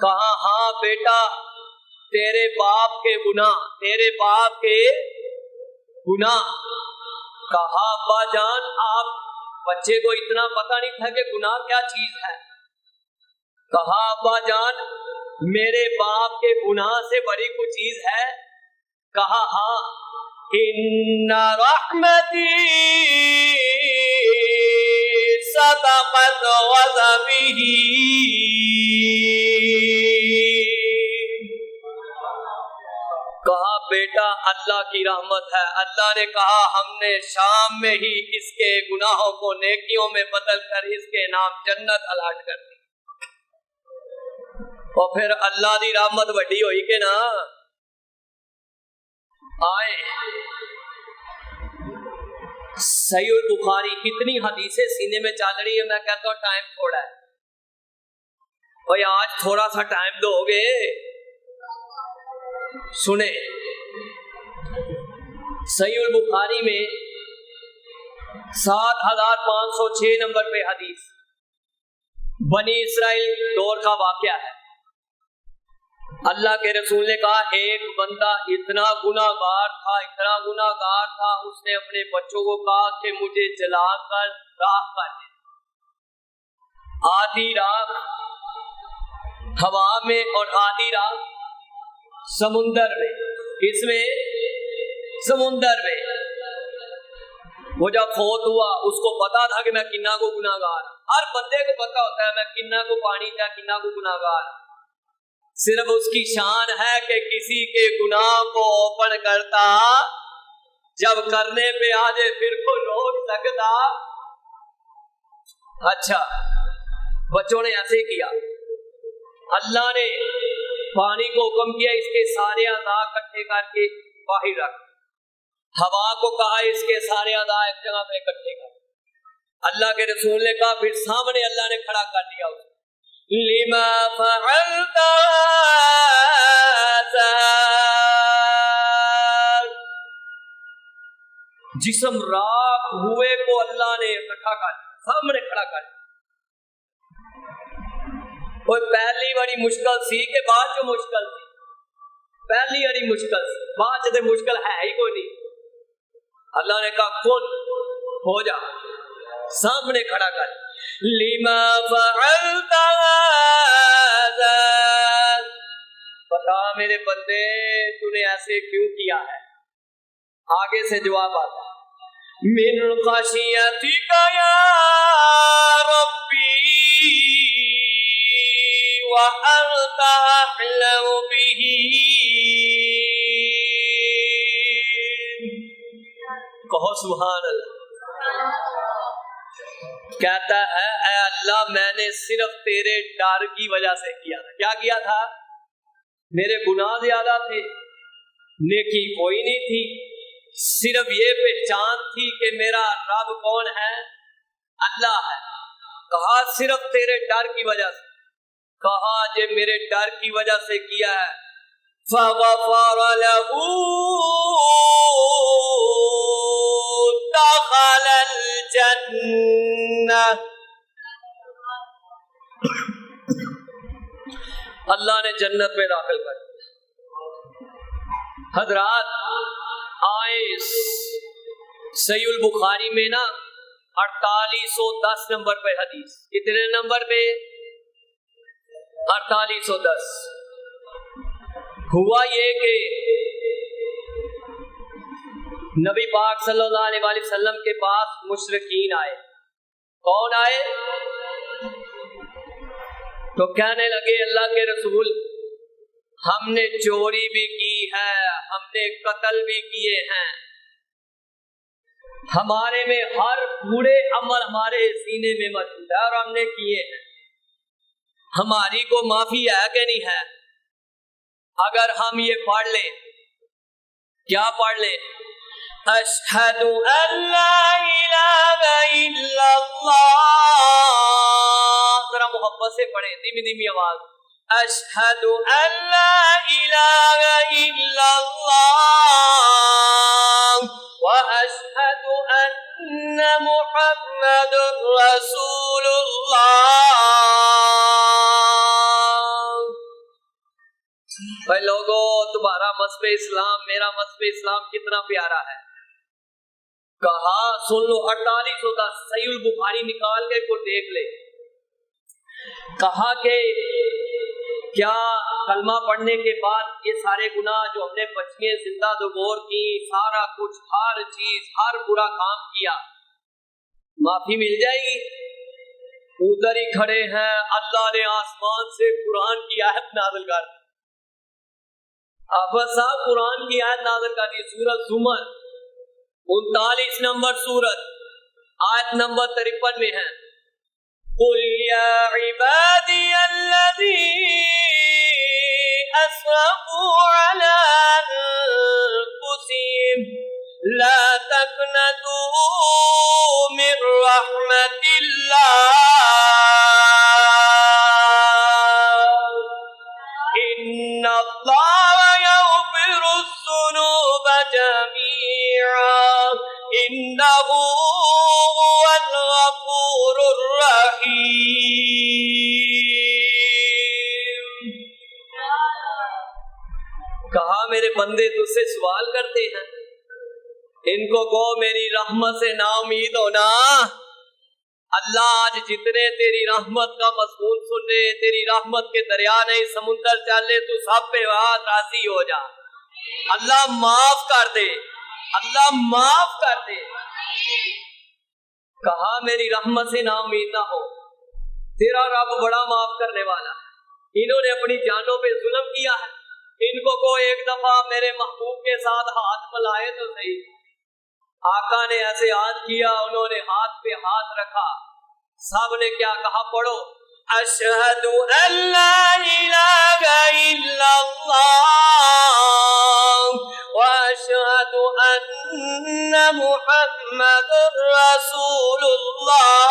کہا ہاں بیٹا تیرے باپ کے گناہ، تیرے باپ کے گناہ۔ کہا ابا جان آپ بچے کو اتنا پتہ نہیں تھا کہ گناہ کیا چیز ہے۔ کہا ابا جان میرے باپ کے گناہ سے بڑی کوئی چیز ہے؟ کہا ہاں، ان رحمتی سبقت غضبی۔ کہا بیٹا اللہ کی رحمت ہے، اللہ نے کہا ہم نے شام میں ہی اس کے گناہوں کو نیکیوں میں بدل کر اس کے نام جنت الاٹ کر دی۔ اور پھر اللہ دی رحمت وڈی ہوئی کہ نا۔ آئے صحیح البخاری، اتنی حدیثیں سینے میں چل رہی ہے، میں کہتا ہوں ٹائم تھوڑا ہے، بھائی آج تھوڑا سا ٹائم دو گے۔ سنیں صحیح البخاری میں 7506 نمبر پہ حدیث، بنی اسرائیل دور کا واقعہ ہے۔ اللہ کے رسول نے کہا ایک بندہ اتنا گناہگار تھا، اتنا گناہگار تھا، اس نے اپنے بچوں کو کہا کہ مجھے جلا کر راکھ کر دے۔ آدھی رات ہوا میں اور آدھی رات سمندر میں، اس میں سمندر میں۔ وہ جب فوت ہوا اس کو پتا تھا کہ میں کنا کو گناہگار، ہر بندے کو پتا ہوتا ہے میں کنا کو پانی تھا، کنا کو گناہگار۔ صرف اس کی شان ہے کہ کسی کے گناہ کو اوپن کرتا، جب کرنے پہ آ جائے پھر کو روک سکتا۔ اچھا بچوں نے ایسے کیا، اللہ نے پانی کو حکم کیا اس کے سارے اعضاء اکٹھے کر کے باہر رکھ، ہوا کو کہا اس کے سارے اعضاء ایک جگہ پہ اکٹھے کر۔ اللہ کے رسول نے کہا پھر سامنے اللہ نے کھڑا کر دیا اس کو، لما فعلت هذا، جسم راکھ ہوئے کو اللہ نے اکٹھا کر دیا، سامنے کھڑا کر دیا۔ اور پہلی بڑی مشکل سی کہ بعد جو مشکل تھی، پہلی بڑی مشکل سی، بعد جو مشکل ہے ہی کوئی نہیں۔ اللہ نے کہا کن ہو جا، سامنے کھڑا کر، لما فعلت هذا، بتا میرے بندے تو نے ایسے کیوں کیا ہے؟ آگے سے جواب آتا ہے، من خشیتک یا ربی وانت اعلم به۔ کہو سبحان اللہ۔ کہتا ہے اے اللہ میں نے صرف تیرے ڈر کی وجہ سے کیا تھا۔ کیا کیا تھا؟ میرے گناہ زیادہ تھے، نیکی کوئی نہیں تھی، صرف یہ پہچان تھی کہ میرا رب کون ہے؟ اللہ ہے۔ کہا صرف تیرے ڈر کی وجہ سے، کہا جے میرے ڈر کی وجہ سے کیا ہے، فغفر له دخل الجنہ، اللہ نے جنت میں داخل کر دیا۔ حضرات آئے صحیح البخاری میں نا 4810 نمبر پہ حدیث، کتنے نمبر پہ؟ 4810۔ ہوا یہ کہ نبی پاک صلی اللہ علیہ وسلم کے پاس مشرکین آئے۔ کون آئے؟ تو کہنے لگے اللہ کے رسول ہم نے چوری بھی کی ہے، ہم نے قتل بھی کیے ہیں، ہمارے میں ہر برے عمل ہمارے سینے میں موجود ہے اور ہم نے کیے ہیں، ہماری کو معافی ہے کہ نہیں ہے؟ اگر ہم یہ پڑھ لیں، کیا پڑھ لیں؟ اشہد ان لا الہ الا اللہ، ذرا محبت سے پڑھیں، دھیمی دھیمی آواز، اشہد ان لا الہ الا اللہ واشہد ان محمد رسول اللہ۔ بھائی لوگوں، تمہارا مذہب اسلام میرا مذہب اسلام کتنا پیارا ہے. کہا سن لو، 48 ہوتا صحیح البخاری نکال کے کو دیکھ لے. کہا کہ کیا کلمہ پڑھنے کے بعد یہ سارے گناہ جو ہم نے بچیاں زندہ دوبور کی، سارا کچھ، ہر چیز، ہر برا کام کیا، معافی مل جائے گی؟ ادھر ہی کھڑے ہیں، اللہ نے آسمان سے قرآن کی آیت نازل کر دی. آفت صاحب قرآن کی آیت نازل کر دی، سورۃ زمر 39 نمبر سورت، آیت نمبر 53 میں ہے. قل یا عبادی الذین اسرفوا علی انفسہم لا تقنطوا من رحمت اللہ ان اللہ یغفر الذنوب جميعا انہ هو الغفور الرحیم. کہا میرے بندے تجھ سے سوال کرتے ہیں، ان کو کہو میری رحمت سے نا امید ہونا. اللہ آج جتنے تیری رحمت کا مضمون سن رہے، تیری رحمت کے دریا نہیں سمندر چلے، تو سب پہ راضی ہو جا. اللہ معاف کر دے، اللہ معاف کر دے. کہا میری رحمت سے نا امید نہ ہو، تیرا رب بڑا معاف کرنے والا ہے. انہوں نے اپنی جانوں پہ ظلم کیا ہے، ان کو ایک دفعہ میرے محبوب کے ساتھ ہاتھ ملائے تو صحیح. آقا نے ایسے ہاتھ کیا، انہوں نے ہاتھ پہ ہاتھ رکھا، سب نے کیا کہا؟ پڑھو، اشہد ان لا الہ الا اللہ واشہد ان محمد رسول اللہ.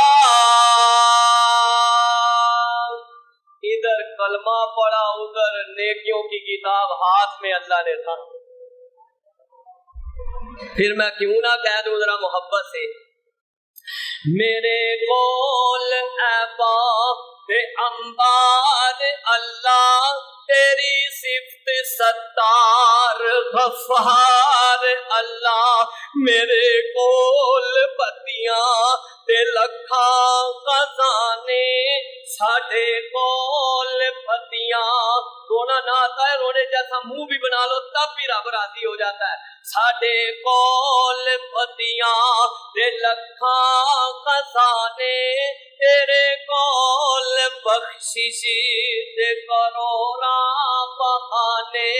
ادھر کلمہ پڑھا، ادھر نیکیوں کی کتاب ہاتھ میں اللہ نے تھا. پھر میں کیوں نہ کہہ دوں ذرا محبت سے، میرے قول اے باپ انبار اللہ تیری صفت ستار غفار اللہ. میرے قول پتیاں تے لکھاں خزانے، ساڈے قول پتیاں. رونا نہ آتا ہے، رونے جیسا منہ بھی بنا لو تب بھی رب راضی ہو جاتا ہے. ساڈے قول پتیاں تے لکھاں خزانے، تیرے قول بخشش تے کروڑاں بہانے.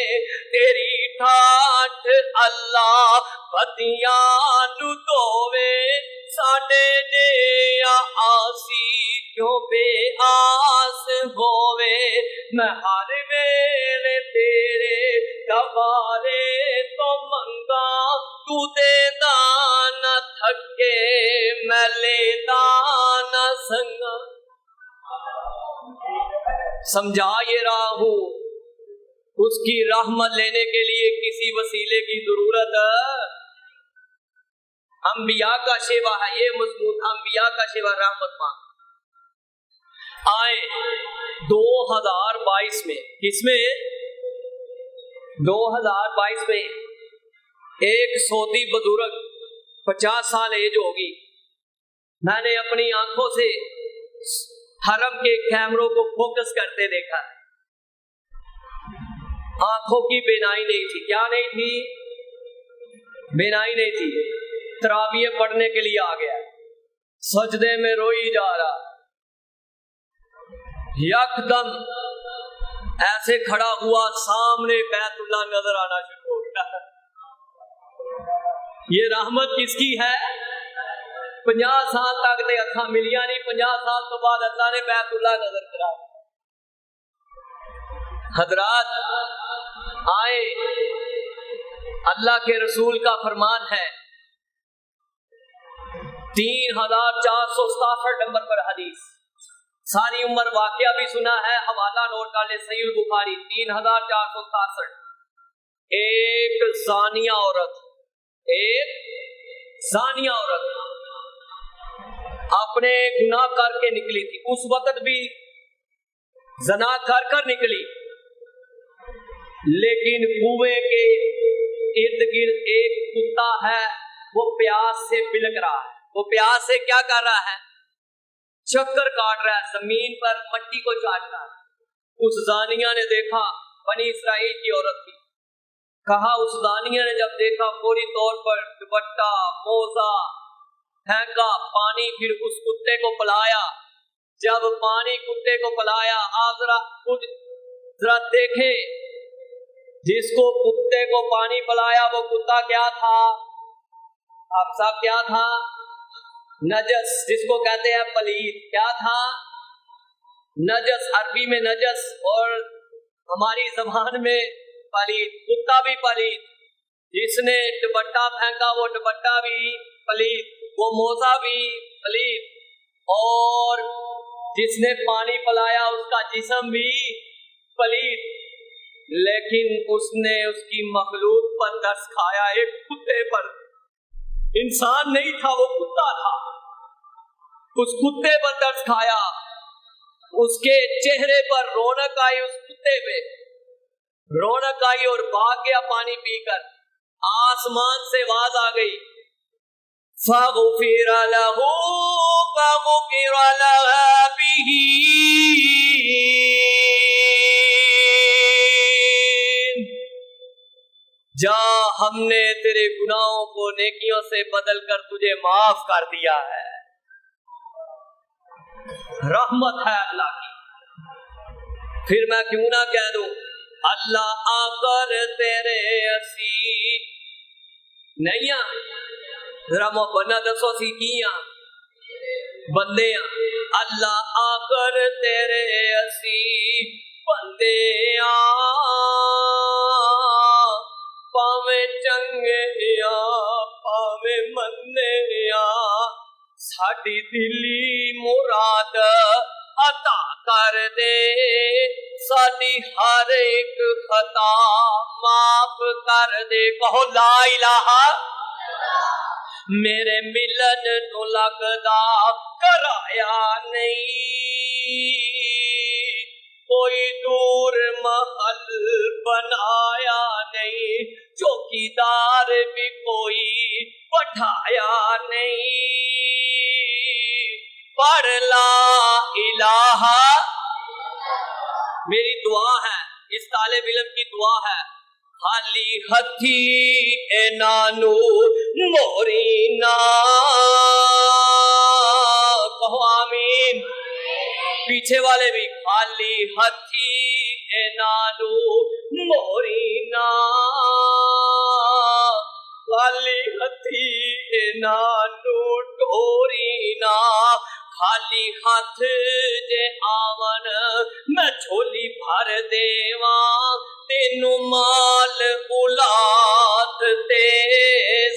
تیری ٹھاٹھ اللہ پتیاں نو دووے، ساڈے جیا آسی کیوں بے آس ہووے. میں ہر ویلے تیرے دوارے تو منگا، تو دے دانا تھکے میں لے دانا سنگا. سمجھا یہ رہا ہوں، اس کی رحمت لینے کے لیے کسی وسیلے کی ضرورت. انبیاء کا شیوا ہے یہ مضمون، انبیاء کا شیوا رحمت مانگ. آئے 2022 میں، کس میں 2022 میں ایک سعودی بزرگ 50 سال ایج ہوگی، میں نے اپنی آنکھوں سے حرم کے کیمروں کو فوکس کرتے دیکھا. آنکھوں کی بینائی نہیں تھی. کیا نہیں تھی؟ بینائی نہیں تھی. تراویح پڑھنے کے لیے آ گیا، سجدے میں روئی جا رہا، یک دم ایسے کھڑا ہوا، سامنے بیت اللہ نظر آنا شروع ہو گیا. یہ رحمت کس کی ہے؟ 50 سال تک تے اکھاں ملیا نہیں، 50 سال تو بعد اللہ نے بیت اللہ نظر کرا. حضرات آئے، اللہ کے رسول کا فرمان ہے، 3467 نمبر پر حدیث. ساری عمر واقعہ بھی سنا ہے، حوالہ نوٹ کر لے، صحیح البخاری 3467. ایک زانیہ عورت اپنے گناہ کر کے نکلی تھی، اس وقت بھی زنا کر نکلی. لیکن کنویں کے ارد گرد ایک کتا ہے، وہ پیاس سے بلک رہا ہے۔ وہ پیاس سے کیا کر رہا ہے؟ چکر کاٹ رہا ہے، زمین پر مٹی کو چاٹ رہا ہے۔ اس زانیہ نے دیکھا، بنی اسرائیل کی عورت تھی، کہا اس زانیہ نے جب دیکھا فوری طور پر دوپٹہ موزہ پھینکا، پانی پھر اس کتے کو پلایا۔ جب پانی کتے کو پلایا، آپ ذرا دیکھیں، جس کو کتے کو پانی پلایا وہ کتا کیا تھا؟ آپ صاحب کیا تھا؟ نجس، جس کو کہتے ہیں پلید۔ کیا تھا؟ نجس، عربی میں نجس اور ہماری زبان میں پلید۔ کتا بھی پلید، جس نے دوپٹہ پھینکا وہ دوپٹہ بھی پلید، وہ موزہ بھی پلید، اور جس نے پانی پلایا اس کا جسم بھی پلید۔ لیکن اس نے اس کی مخلوق پر ترس کھایا، ایک کتے پر۔ انسان نہیں تھا، وہ کتا تھا۔ اس کتے پر ترس کھایا، اس کے چہرے پر رونق آئی، اس کتے پہ رونق آئی اور بھاگ گیا پانی پی کر۔ آسمان سے آواز آ گئی، فَغُفِرَ لَهُ فَغُفِرَ لَهَا بِهِ، جا ہم نے تیرے گناہوں کو نیکیوں سے بدل کر تجھے معاف کر دیا ہے۔ رحمت ہے اللہ کی۔ پھر میں کیوں نہ کہہ دوں، اللہ آ کر تیرے اسی نہیں ذرا محبت دسو سی کیاں بندے اللہ آ کر تیرے اسی بندے پاویں چنگے پاویں مندے ساڈی دلی مراد عطا کر دے، ساڈی ہر ایک خطا معاف کر دے۔ کہو لا الہ، میرے ملن نو لگدا کرایا نہیں، کوئی دور محل بنایا نہیں، چوکیدار بھی کوئی بٹھایا نہیں۔ پڑھ لا الہ، میری دعا ہے، اس طالب علم کی دعا ہے، خالی ہتھی اے نانو موری نا، کہو آمین۔ پیچھے والے بھی، خالی ہتھی اے نانو موری نا، خالی ہتھی اے نانو ڈوری نا، خالی ہاتھ جے آون میں جھولی بھر دیواں، تینو مال اولاد تے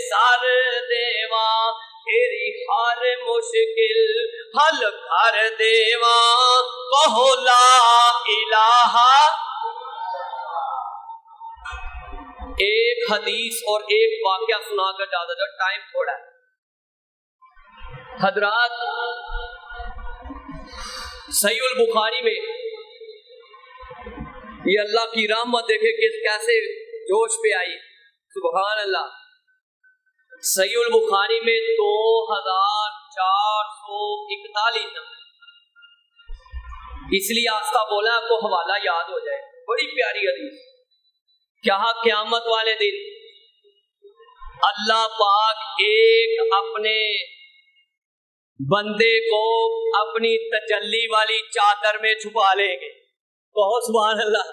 سر دیواں، تیری ہر مشکل حل کر دیواں، کہو لا الہ۔ ایک حدیث اور ایک واقعہ سنا کر جا دو، ٹائم تھوڑا ہے حضرات۔ صحیح البخاری میں یہ اللہ کی رحمت دیکھے کہ کیسے جوش پہ آئی، سبحان اللہ۔ صحیح البخاری میں 2441 نمبر، اس لیے آستہ بولا آپ کو حوالہ یاد ہو جائے، بڑی پیاری حدیث۔ کیا قیامت والے دن اللہ پاک ایک اپنے بندے کو اپنی تجلی والی چادر میں چھپا لیں گے، کہو سبحان اللہ۔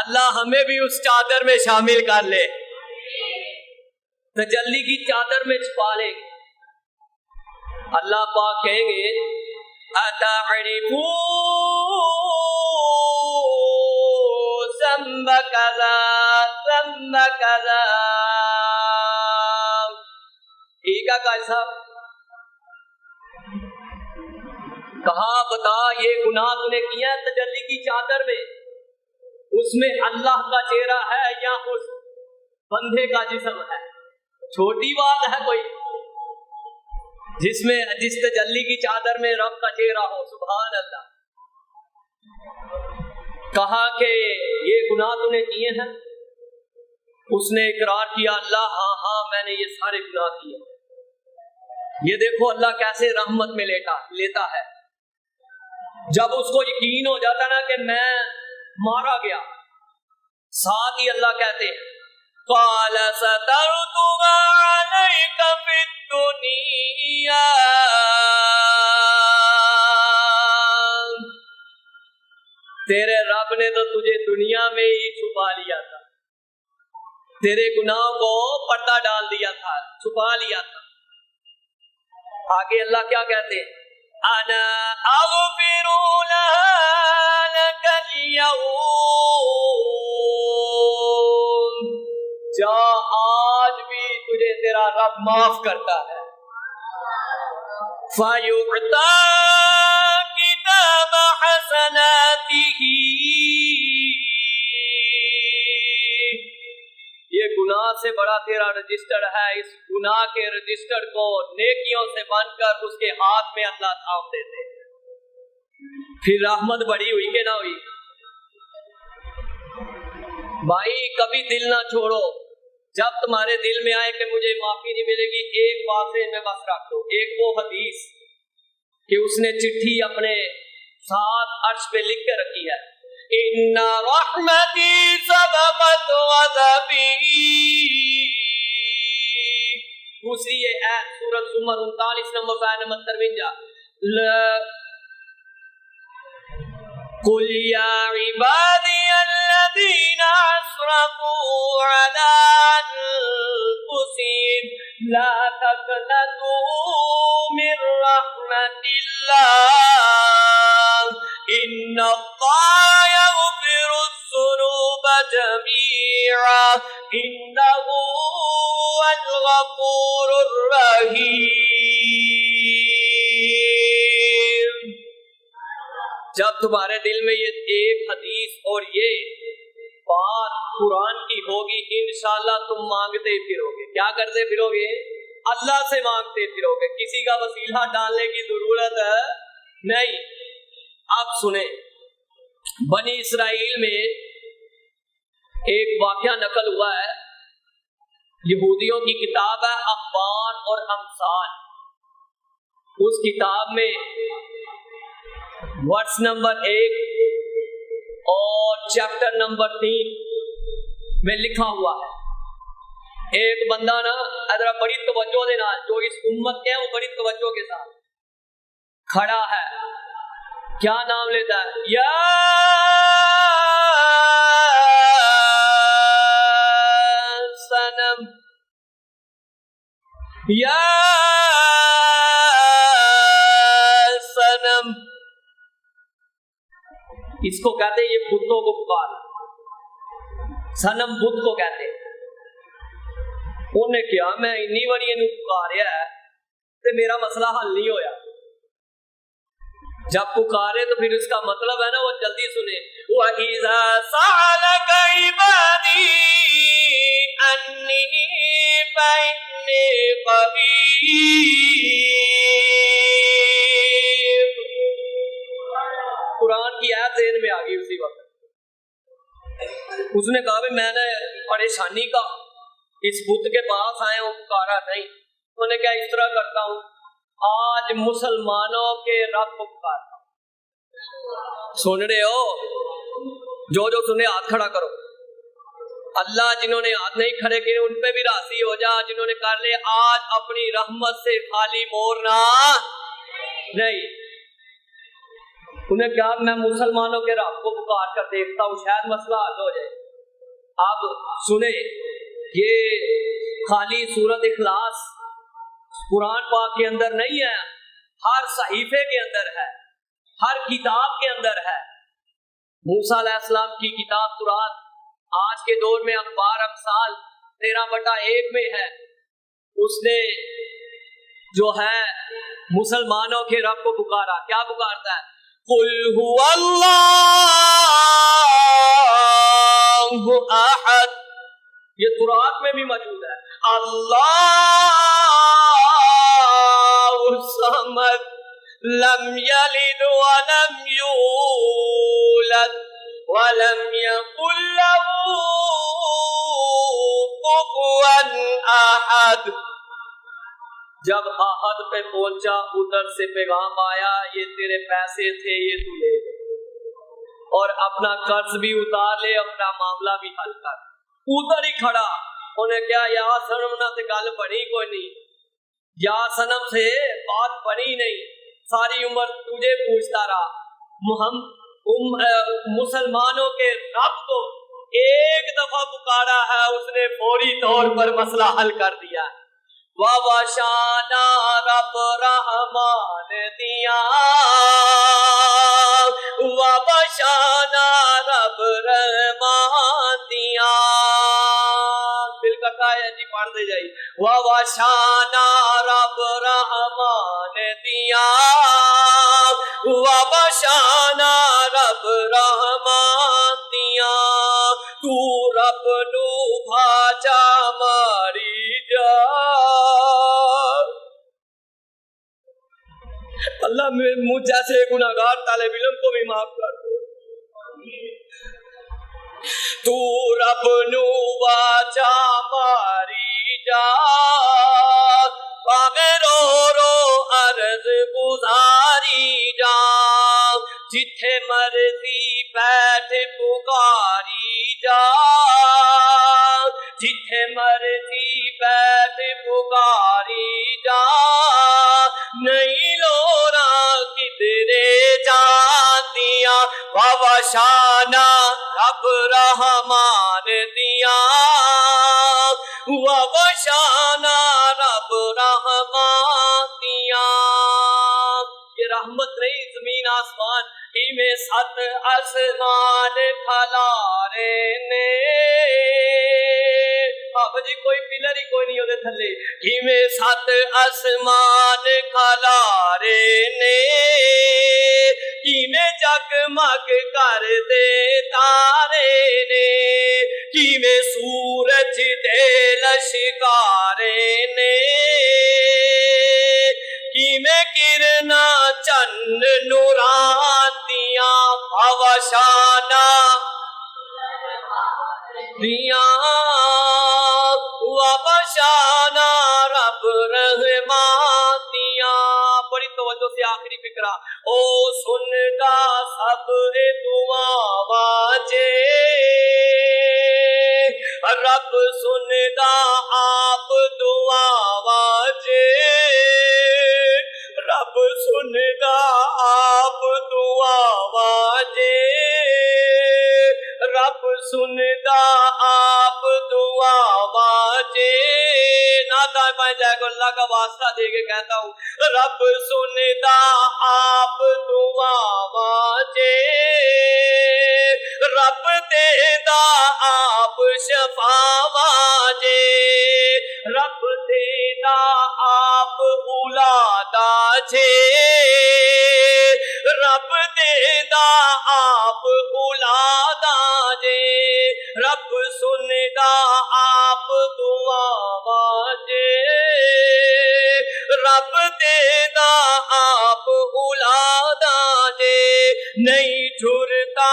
اللہ ہمیں بھی اس چادر میں شامل کر لے، تجلی کی چادر میں چھپا لیں گے۔ اللہ پاک کہیں گے اَتَعْرِفُوا ذَنبَ كَذَا ذَنبَ كَذَا، ٹھیک ہے قائد صاحب، کہا بتا یہ گناہ تو نے کیا ہے تجلی کی چادر میں، اس میں اللہ کا چہرہ ہے یا اس بندے کا جسم ہے؟ چھوٹی بات ہے کوئی، جس تجلی کی چادر میں رب کا چہرہ ہو، سبحان اللہ۔ کہا کہ یہ گناہ تو نے کیے ہیں؟ اس نے اقرار کیا اللہ ہاں میں نے یہ سارے گناہ کیے۔ یہ دیکھو اللہ کیسے رحمت میں لیتا ہے۔ جب اس کو یقین ہو جاتا نا کہ میں مارا گیا، ساتھ ہی اللہ کہتے ہیں قَالَ سَتَرْتُهَا عَلَيْكَ فِي الدُّنْيَا، تیرے رب نے تو تجھے دنیا میں ہی چھپا لیا تھا، تیرے گناہوں کو پردہ ڈال دیا تھا، چھپا لیا تھا۔ آگے اللہ کیا کہتے ہیں انا اغفر لك اليوم، جا آج بھی تجھے تیرا رب معاف کرتا ہے۔ فَيُعْطَى كِتَابَ حَسَنَاتِهِ، یہ گناہ سے بڑا تیرا رجسٹر ہے، اس گناہ کے رجسٹر کو نیکیوں سے بن کر اس کے ہاتھ میں اللہ تھام دیتے ہیں۔ پھر رحمت بڑی ہوئی کہ نہ ہوئی؟ بھائی کبھی دل نہ چھوڑو، جب تمہارے دل میں آئے کہ مجھے معافی نہیں ملے گی، ایک بات سے میں بس رکھ دو، ایک وہ حدیث کہ اس نے چٹھی اپنے ساتھ عرش پہ لکھ کے رکھی ہے، ان رحمتی سبقت غضبی۔ دوسری یہ ہے سورۃ زمر 39 نمبر آیت نمبر 53، قل یا عبادی الذین اسرفوا علی انفسہم لا تقنطوا من رحمت اللہ ان اللہ یغفر الذنوب جمیعا انہ هو الغفور الرحیم۔ جب تمہارے دل میں یہ ایک حدیث اور یہ بات قرآن کی ہوگی، انشاءاللہ تم مانگتے پھرو گے۔ کیا کرتے پھرو گے؟ اللہ سے مانگتے پھرو گے، کسی کا وسیلہ ڈالنے کی ضرورت نہیں۔ اب سنیں، بنی اسرائیل میں ایک واقعہ نقل ہوا ہے، یہودیوں کی کتاب ہے اخبار اور امثال، اس کتاب میں ورس نمبر 1 اور چیپٹر نمبر 3 میں لکھا ہوا ہے، ایک بندہ نا ذرا بڑی توجہ دینا، جو اس امت کے ہیں وہ بڑی توجہ کے ساتھ کھڑا ہے، کیا نام لیتا ہے؟ یا سنم، یا سنم، اس کو کہتے ہیں، یہ بتوں کو پکار، سنم بت کو کہتے ہیں۔ انہیں کیا میں انی بڑی انہوں پکاریا ہے تو میرا مسئلہ حل نہیں ہویا، جب پکارے تو پھر اس کا مطلب ہے نا وہ جلدی سنے۔ وَإِذَا سَأَلَكَ عِبَادِي أَنِّي فَإِنِّي قَرِيبٌ، قرآن کی آیت ذہن میں آ گئی اسی وقت۔ اس نے کہا بھی میں نے پریشانی کا اس بت کے پاس آئے ہوں، پکارا نہیں، انہوں نے کہا اس طرح کرتا ہوں، آج مسلمانوں کے رب کو پکارتا ہوں۔ سن رہے ہو؟ جو سنے ہاتھ کھڑا کرو۔ اللہ جنہوں نے ہاتھ نہیں کھڑے کیے ان پہ بھی راضی ہو جا، جنہوں نے کر لے آج اپنی رحمت سے خالی مورنا نہیں۔ انہیں کہا میں مسلمانوں کے رب کو پکار کر دیکھتا ہوں، شاید مسئلہ حل ہو جائے۔ اب سنیں، یہ خالی سورۃ اخلاص قرآن پاک کے اندر نہیں ہے، ہر صحیفے کے اندر ہے، ہر کتاب کے اندر ہے۔ موسیٰ علیہ السلام کی کتاب قرآن آج کے دور میں اخبار امثال 13/1 میں ہے، اس نے جو ہے مسلمانوں کے رب کو پکارا۔ کیا پکارتا ہے؟ قُلْ هُوَ اللَّهُ أَحَدٌ، یہ قرآن میں بھی موجود ہے، اللہ الصمد لم یلد ولم یولد وَلَمْ يَكُنْ لَهُ كُفُوًا أَحَدٌ. جب احد پہ پہنچا ادھر سے پیغام آیا یہ تیرے پیسے تھے یہ تو لے لے اور اپنا قرض بھی اتار لے اپنا معاملہ بھی حل کر. ادھر ہی کھڑا انہیں کیا یا سنم نہ سے گل بنی کوئی نہیں, یا سنم سے بات بنی نہیں, ساری عمر تجھے پوچھتا رہا. مسلمانوں کے رب کو ایک دفعہ پکارا ہے اس نے فوری طور پر مسئلہ حل کر دیا. وَوَشَانَا رَبْ رَحْمَانِ دِيَا وَوَشَانَا رَبْ رَحْمَانِ دِيا. دل کرتا ہے جی پڑھ دے جائی. وَوَشَانَا رَبْ رَحْمَانِ دِيا وَوَشَانَا رَبْ رَحْمَانِ دِيا. تو رب نو بھاجا ماری جا. اللہ مجھ جیسے گناہگار طالب علم کو بھی معاف کر دے. تو رب نو بھاجا ماری جا باغے رو رو عرض گزاری جا. جتھے مرضی بیٹھ پکاری جا جتھے مرضی بیٹھ پکاری جا. نہیں لورا کدھرے جاتیاں وَوَشَانَا رب رحمان دیا وَوَشَانَا رب رحمان دیا. یہ رحمت نہیں زمین آسمان ہی میں سات آسمان کھلارے نے. آپ جی کوئی پلر ہی کوئی نہیں ہوتے تھلے ہی میں سات آسمان کھلارے نے. ہی میں جگمگ کر دے تارے نے ہی میں سورج دے لشکارے نے ہی میں کرنا چند نورانیاں وَوَشَانَا دیا وَوَشَانَا رب رحمان دیا. بڑی توجہ سے آخری فکرہ. او سندا سب دعا واجے رب سندا آپ دعا واجے رب سندا آپ دعا واجے رب سندا آپ دعا واجے. ناتا میں جائے کو اللہ کا واسطہ دے کے کہتا ہوں رب سندا آپ دعا واجے رب دیدا آپ شفا واجے رب دیدا آپ اولادا جے رب دیدا آپ اولادا جے رب سندا آپ دعا واجے رب دیدا آپ اولادا جے. نہیں جھرتا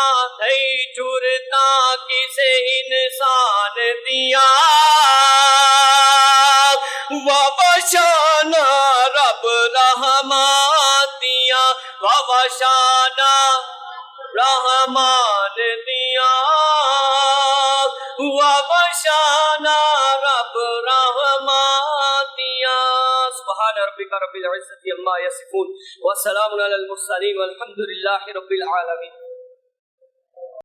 کسے انسان دیا وَوَشَانَا رب رحمان دیا وَوَشَانَا رحمان دیا وَوَشَانَا رب رحمان دیا. سبحان ربک رب العزة عما یصفون وسلام علی المرسلین والحمد للہ رب العالمین.